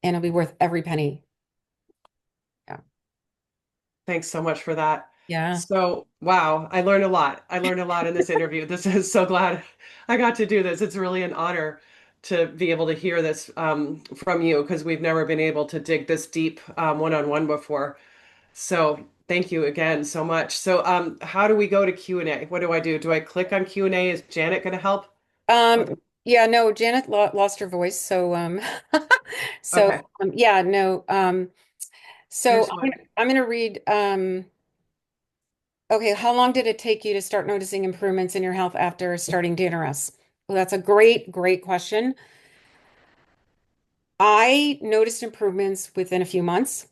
Speaker 2: and it'll be worth every penny. Yeah.
Speaker 3: Thanks so much for that.
Speaker 2: Yeah.
Speaker 3: So, wow, I learned a lot. I learned a lot in this interview. This is so glad I got to do this. It's really an honor to be able to hear this from you because we've never been able to dig this deep one-on-one before. So, thank you again so much. So, how do we go to Q&A? What do I do? Do I click on Q&A? Is Janet going to help? Okay.
Speaker 2: Yeah, no, Janet lo lost her voice, so
Speaker 3: Okay.
Speaker 2: yeah, no. So
Speaker 3: Here's one.
Speaker 2: I'm gonna read okay, how long did it take you to start noticing improvements in your health after starting DNRS? Well, that's a great question. I noticed improvements within a few months,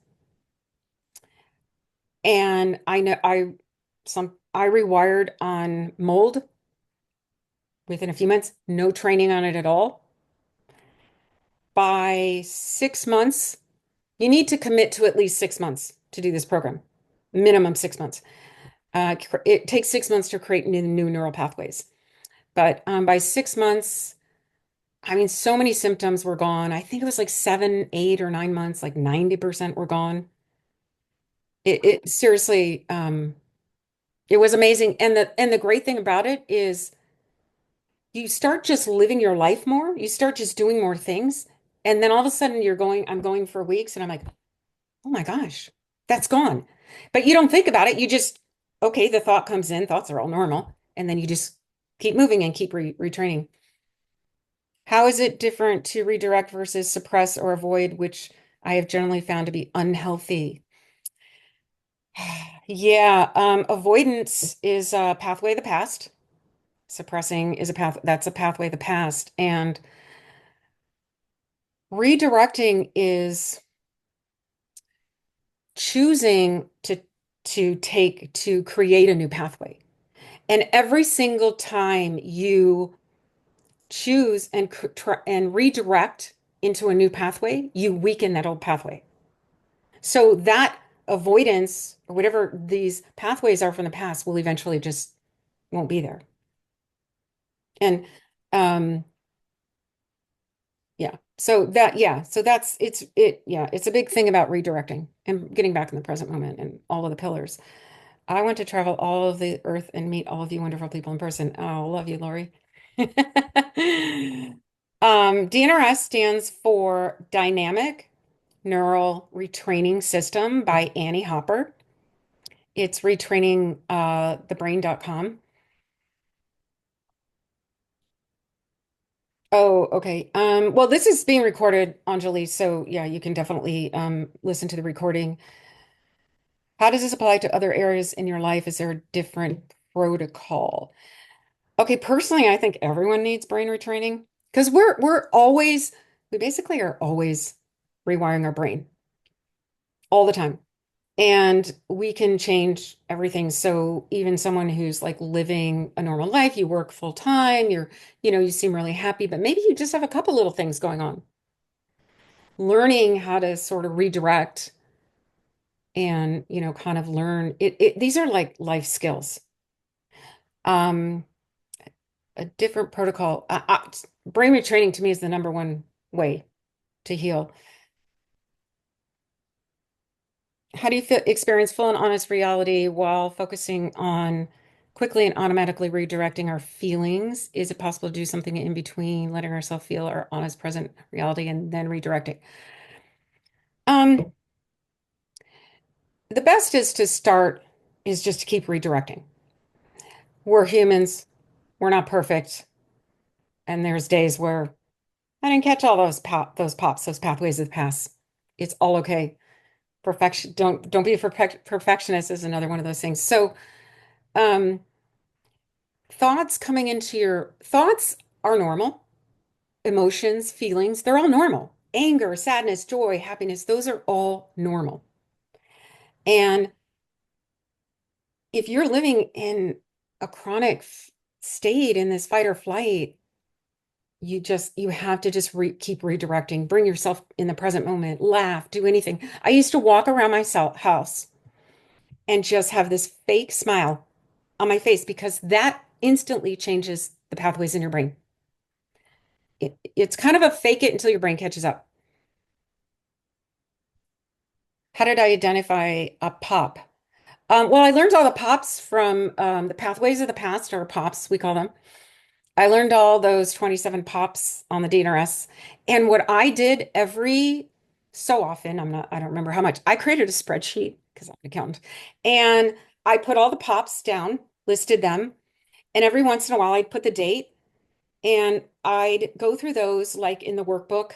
Speaker 2: and I rewired on mold within a few months, no training on it at all. By 6 months, you need to commit to at least 6 months to do this program, minimum 6 months. It takes 6 months to create new neural pathways. But by 6 months, I mean, so many symptoms were gone. I think it was like 7, 8, or 9 months, like 90% were gone. It seriously, it was amazing. And the great thing about it is you start just living your life more. You start just doing more things. And then all of a sudden I'm going for weeks and I'm like, oh my gosh, that's gone. But you don't think about it. Okay, the thought comes in, thoughts are all normal. And then you just keep moving and keep retraining. How is it different to redirect versus suppress or avoid, which I have generally found to be unhealthy? Yeah, avoidance is a pathway of the past. Suppressing is that's a pathway of the past. And redirecting is choosing to create a new pathway. And every single time you choose and redirect into a new pathway, you weaken that old pathway. So that avoidance or whatever these pathways are from the past will eventually just won't be there. And um so that's it's a big thing about redirecting and getting back in the present moment and all of the pillars. I want to travel all of the earth and meet all of you wonderful people in person. Oh, love you, Lori. DNRS stands for Dynamic Neural Retraining System by Annie Hopper. It's retraining thebrain.com. Oh, okay. Well, this is being recorded, Anjali, so yeah, you can definitely listen to the recording. How does this apply to other areas in your life? Is there a different protocol? Okay, personally, I think everyone needs brain retraining because we basically are always rewiring our brain all the time. And we can change everything. So even someone who's like living a normal life, you work full time, you seem really happy, but maybe you just have a couple little things going on. Learning how to sort of redirect and, kind of learn these are like life skills. Um, a different protocol. Brain retraining to me is the number one way to heal. How do you experience full and honest reality while focusing on quickly and automatically redirecting our feelings? Is it possible to do something in between, letting ourselves feel our honest present reality and then redirecting? Um, the best is just to keep redirecting. We're humans, we're not perfect, and there's days where I didn't catch all those pathways of the past. It's all okay. Perfection, don't be a perfectionist is another one of those things. So, um, thoughts are normal. Emotions, feelings, they're all normal. Anger, sadness, joy, happiness, those are all normal. And if you're living in a chronic state in this fight or flight, you have to just keep redirecting, bring yourself in the present moment, laugh, do anything. I used to walk around my house and just have this fake smile on my face because that instantly changes the pathways in your brain. It's kind of a fake it until your brain catches up. How did I identify a pop? Well, I learned all the pops from the pathways of the past, or pops, we call them. I learned all those 27 pops on the DNRS. And what I did every so often, I don't remember how much, I created a spreadsheet because I'm an accountant. And I put all the pops down, listed them. And every once in a while, I'd put the date and I'd go through those like in the workbook.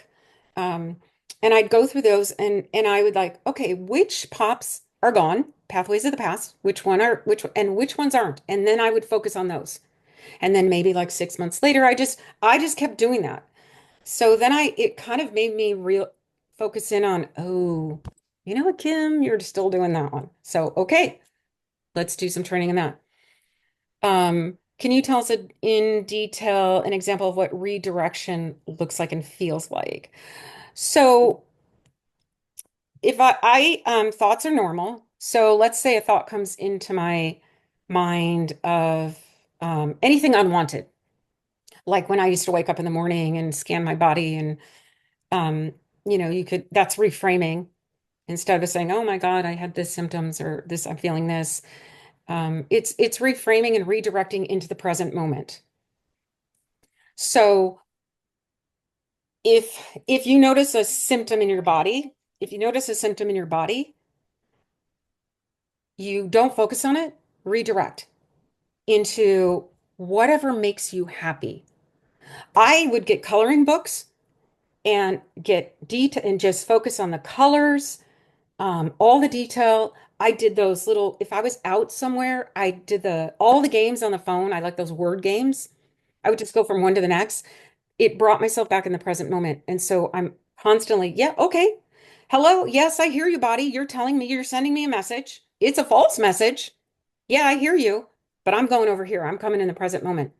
Speaker 2: Um, and I'd go through those and I would like, okay, which pops are gone, pathways of the past, which ones aren't. And then I would focus on those. And then maybe like 6 months later, I just kept doing that. So then it kind of made me real focus in on, oh, you know what, Kim, you're still doing that one. So okay, let's do some training in that. Can you tell us in detail an example of what redirection looks like and feels like? So if thoughts are normal. So let's say a thought comes into my mind of anything unwanted, like when I used to wake up in the morning and scan my body and um, that's reframing instead of saying, oh my God, I had this symptoms or this, I'm feeling this. It's reframing and redirecting into the present moment. So if you notice a symptom in your body, if you notice a symptom in your body, you don't focus on it, redirect into whatever makes you happy. I would get coloring books and get detail and just focus on the colors, all the detail. I did those little, if I was out somewhere, I did all the games on the phone. I like those word games. I would just go from one to the next. It brought myself back in the present moment. And so I'm constantly, yeah, okay. Hello. Yes, I hear you, body. You're telling me you're sending me a message. It's a false message. Yeah, I hear you, but I'm going over here. I'm coming in the present moment.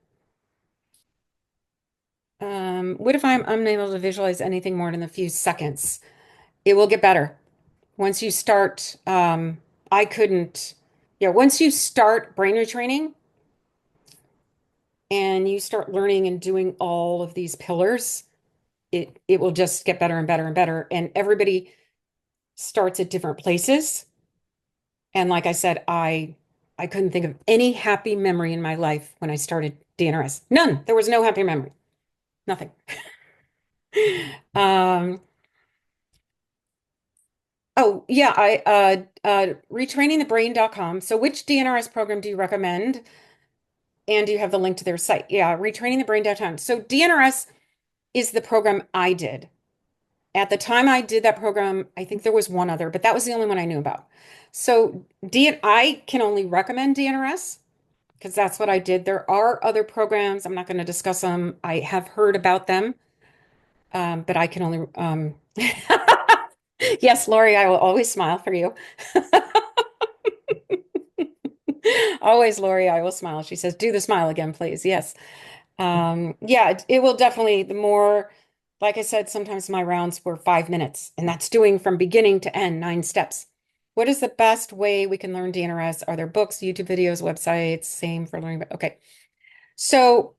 Speaker 2: What if I'm unable to visualize anything more than a few seconds? It will get better. Once you start, I couldn't, yeah, once you start brain retraining and you start learning and doing all of these pillars, it will just get better and better and better. And everybody starts at different places. And like I said, I couldn't think of any happy memory in my life when I started DNRS. None. There was no happy memory. Nothing. Um, oh yeah, retrainingthebrain.com. So which DNRS program do you recommend? And do you have the link to their site? Yeah, retrainingthebrain.com. So DNRS is the program I did. At the time I did that program, I think there was one other, but that was the only one I knew about. So I can only recommend DNRS because that's what I did. There are other programs. I'm not going to discuss them. I have heard about them, but I can only Yes, Lori, I will always smile for you. Always, Lori, I will smile. She says, do the smile again, please. Yes. Yeah, it will definitely, the more, like I said, sometimes my rounds were 5 minutes, and that's doing from beginning to end, 9 steps. What is the best way we can learn DNRS? Are there books, YouTube videos, websites? Same for learning. Okay. So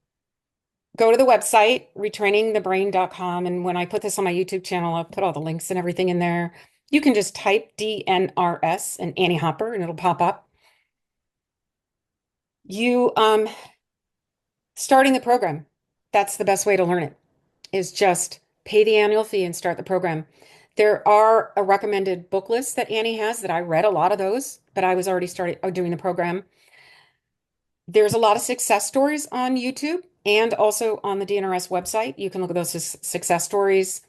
Speaker 2: go to the website, retrainingthebrain.com. And when I put this on my YouTube channel, I'll put all the links and everything in there. You can just type DNRS and Annie Hopper and it'll pop up. You starting the program. That's the best way to learn it, is just pay the annual fee and start the program. There are a recommended book list that Annie has that I read a lot of those, but I was already started doing the program. There's a lot of success stories on YouTube and also on the DNRS website. You can look at those success stories.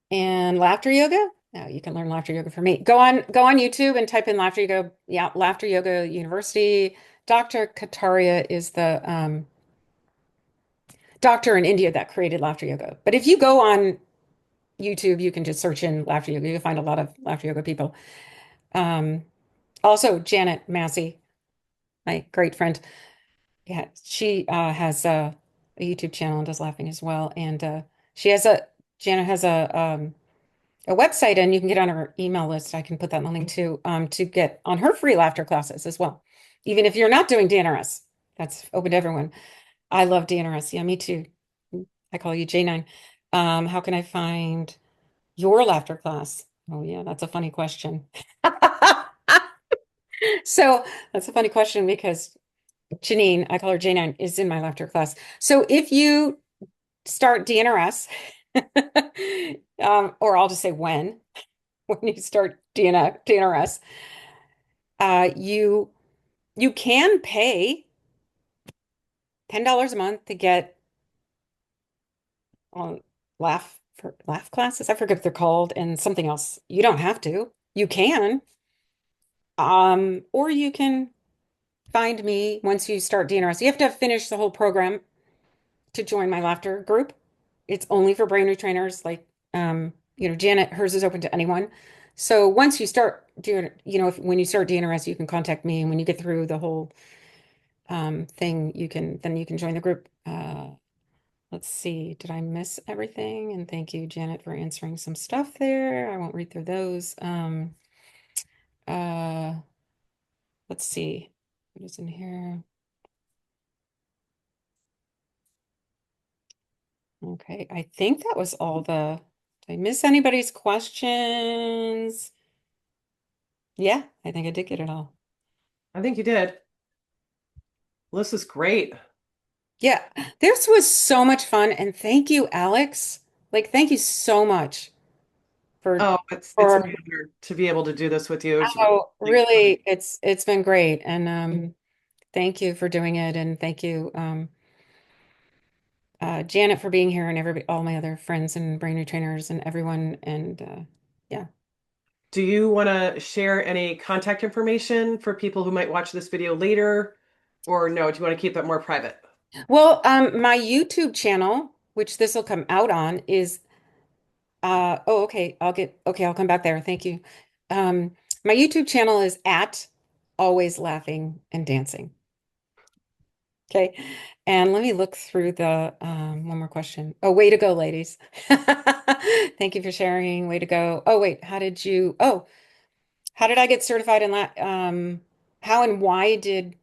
Speaker 2: And laughter yoga. No, you can learn laughter yoga for me. Go on YouTube and type in laughter yoga. Yeah, laughter yoga university. Dr. Kataria is the doctor in India that created laughter yoga. But if you go on YouTube, you can just search in laughter yoga. You'll find a lot of laughter yoga people. Um, Also, Janet Massey, my great friend. Yeah, she has a YouTube channel and does laughing as well. And she has a Janet has a website, and you can get on her email list. I can put that in the link too, to get on her free laughter classes as well. Even if you're not doing DNRS, that's open to everyone. I love DNRS. Yeah, me too. I call you J9. How can I find your laughter class? Oh, yeah, that's a funny question. So that's a funny question because Janine, I call her J9, is in my laughter class. So if you start DNRS, or I'll just say when you start DNRS, you can pay $10 a month to get on laugh classes. I forget what they're called, and something else. You don't have to. You can. Or you can find me once you start DNRS. You have to finish the whole program to join my laughter group. It's only for brain retrainers. Like, Janet, hers is open to anyone. So once you start doing, when you start DNRS, you can contact me, and when you get through the whole thing, you can join the group. Let's see, did I miss everything? And thank you, Janet, for answering some stuff there. I won't read through those. Uh, let's see, what is in here? Okay, I think that was all did I miss anybody's questions? Yeah, I think I did get it all.
Speaker 3: I think you did. Well, this is great.
Speaker 2: Yeah, this was so much fun, and thank you, Alex. Like, thank you so much for
Speaker 3: Oh, it's
Speaker 2: for
Speaker 3: my honor to be able to do this with you. It's
Speaker 2: oh,
Speaker 3: really fun.
Speaker 2: really, it's been great, and thank you for doing it, and thank you, Janet, for being here, and everybody, all my other friends and brain trainers and everyone, and yeah.
Speaker 3: Do you want to share any contact information for people who might watch this video later? Or no, do you want to keep it more private?
Speaker 2: Well, my YouTube channel, which this will come out on, is oh, okay, I'll come back there. Thank you. My YouTube channel is at always laughing and dancing. Okay. And let me look through the one more question. Oh, way to go, ladies. Thank you for sharing. Way to go. Oh, wait, how did I get certified in how and why did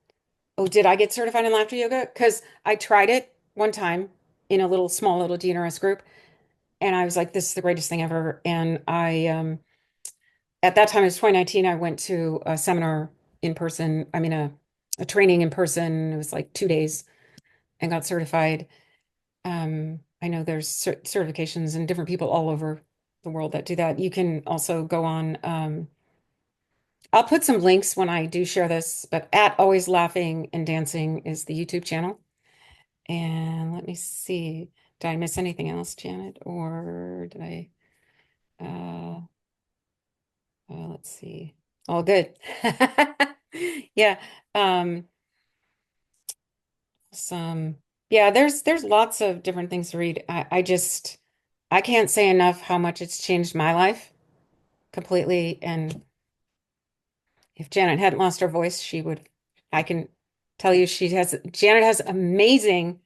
Speaker 2: I get certified in laughter yoga? Because I tried it one time in a small little DNRS group, and I was like, this is the greatest thing ever. And at that time, it was 2019, I went to a seminar in person, I mean, a training in person. It was like 2 days, and got certified. I know there's certifications and different people all over the world that do that. You can also go on, I'll put some links when I do share this, but at Always Laughing and Dancing is the YouTube channel. And let me see, did I miss anything else, Janet? Or did I, let's see. All good. Yeah. Yeah, there's lots of different things to read. I can't say enough how much it's changed my life completely. And if Janet hadn't lost her voice, I can tell you Janet has amazing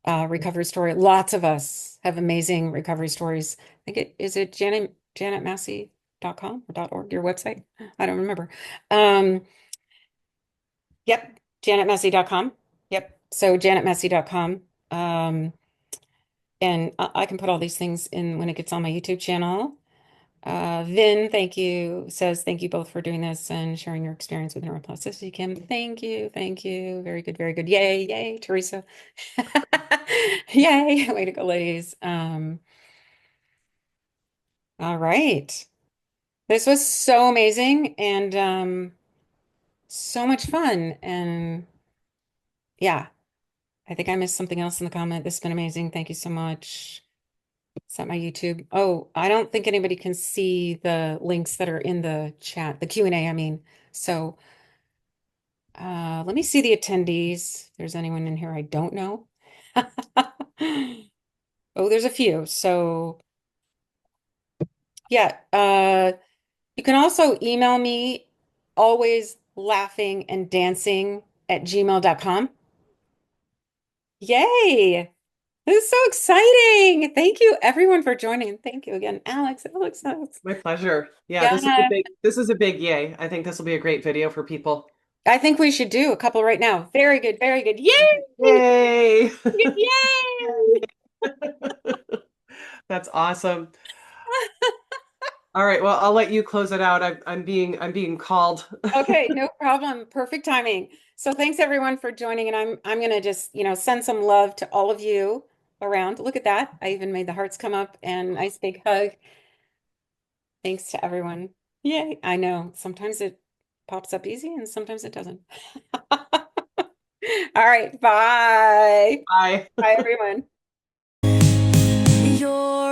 Speaker 2: recovery story. Lots of us have amazing recovery stories. I think is it janetmassey.com or .org, your website? I don't remember. Yep, janetmassey.com. Yep. So janetmassey.com. And I can put all these things in when it gets on my YouTube channel. Vin, thank you both for doing this and sharing your experience with neuroplasticity. Kim, thank you, thank you. Very good, very good. Yay, yay, Teresa. Yay, way to go, ladies. All right. This was so amazing and so much fun. And yeah, I think I missed something else in the comment. This has been amazing. Thank you so much. Is that my YouTube? Oh, I don't think anybody can see the links that are in the chat, the Q&A, I mean. So let me see the attendees. If there's anyone in here I don't know. Oh, there's a few. So yeah, you can also email me always laughing and dancing at gmail.com. Yay! This is so exciting. Thank you everyone for joining. And thank you again, Alex. Alex.
Speaker 3: My pleasure. Yeah,
Speaker 2: Yeah,
Speaker 3: this is a big yay. I think this will be a great video for people.
Speaker 2: I think we should do a couple right now. Very good, very good. Yay!
Speaker 3: Yay!
Speaker 2: Yay!
Speaker 3: That's awesome. All right, well, I'll let you close it out. I'm being called.
Speaker 2: Okay, no problem. Perfect timing. So thanks everyone for joining, and I'm gonna just, send some love to all of you around. Look at that. I even made the hearts come up and nice big hug. Thanks to everyone. Yay. I know. Sometimes it pops up easy and sometimes it doesn't. All right, bye.
Speaker 3: Bye.
Speaker 2: Bye everyone.
Speaker 1: Your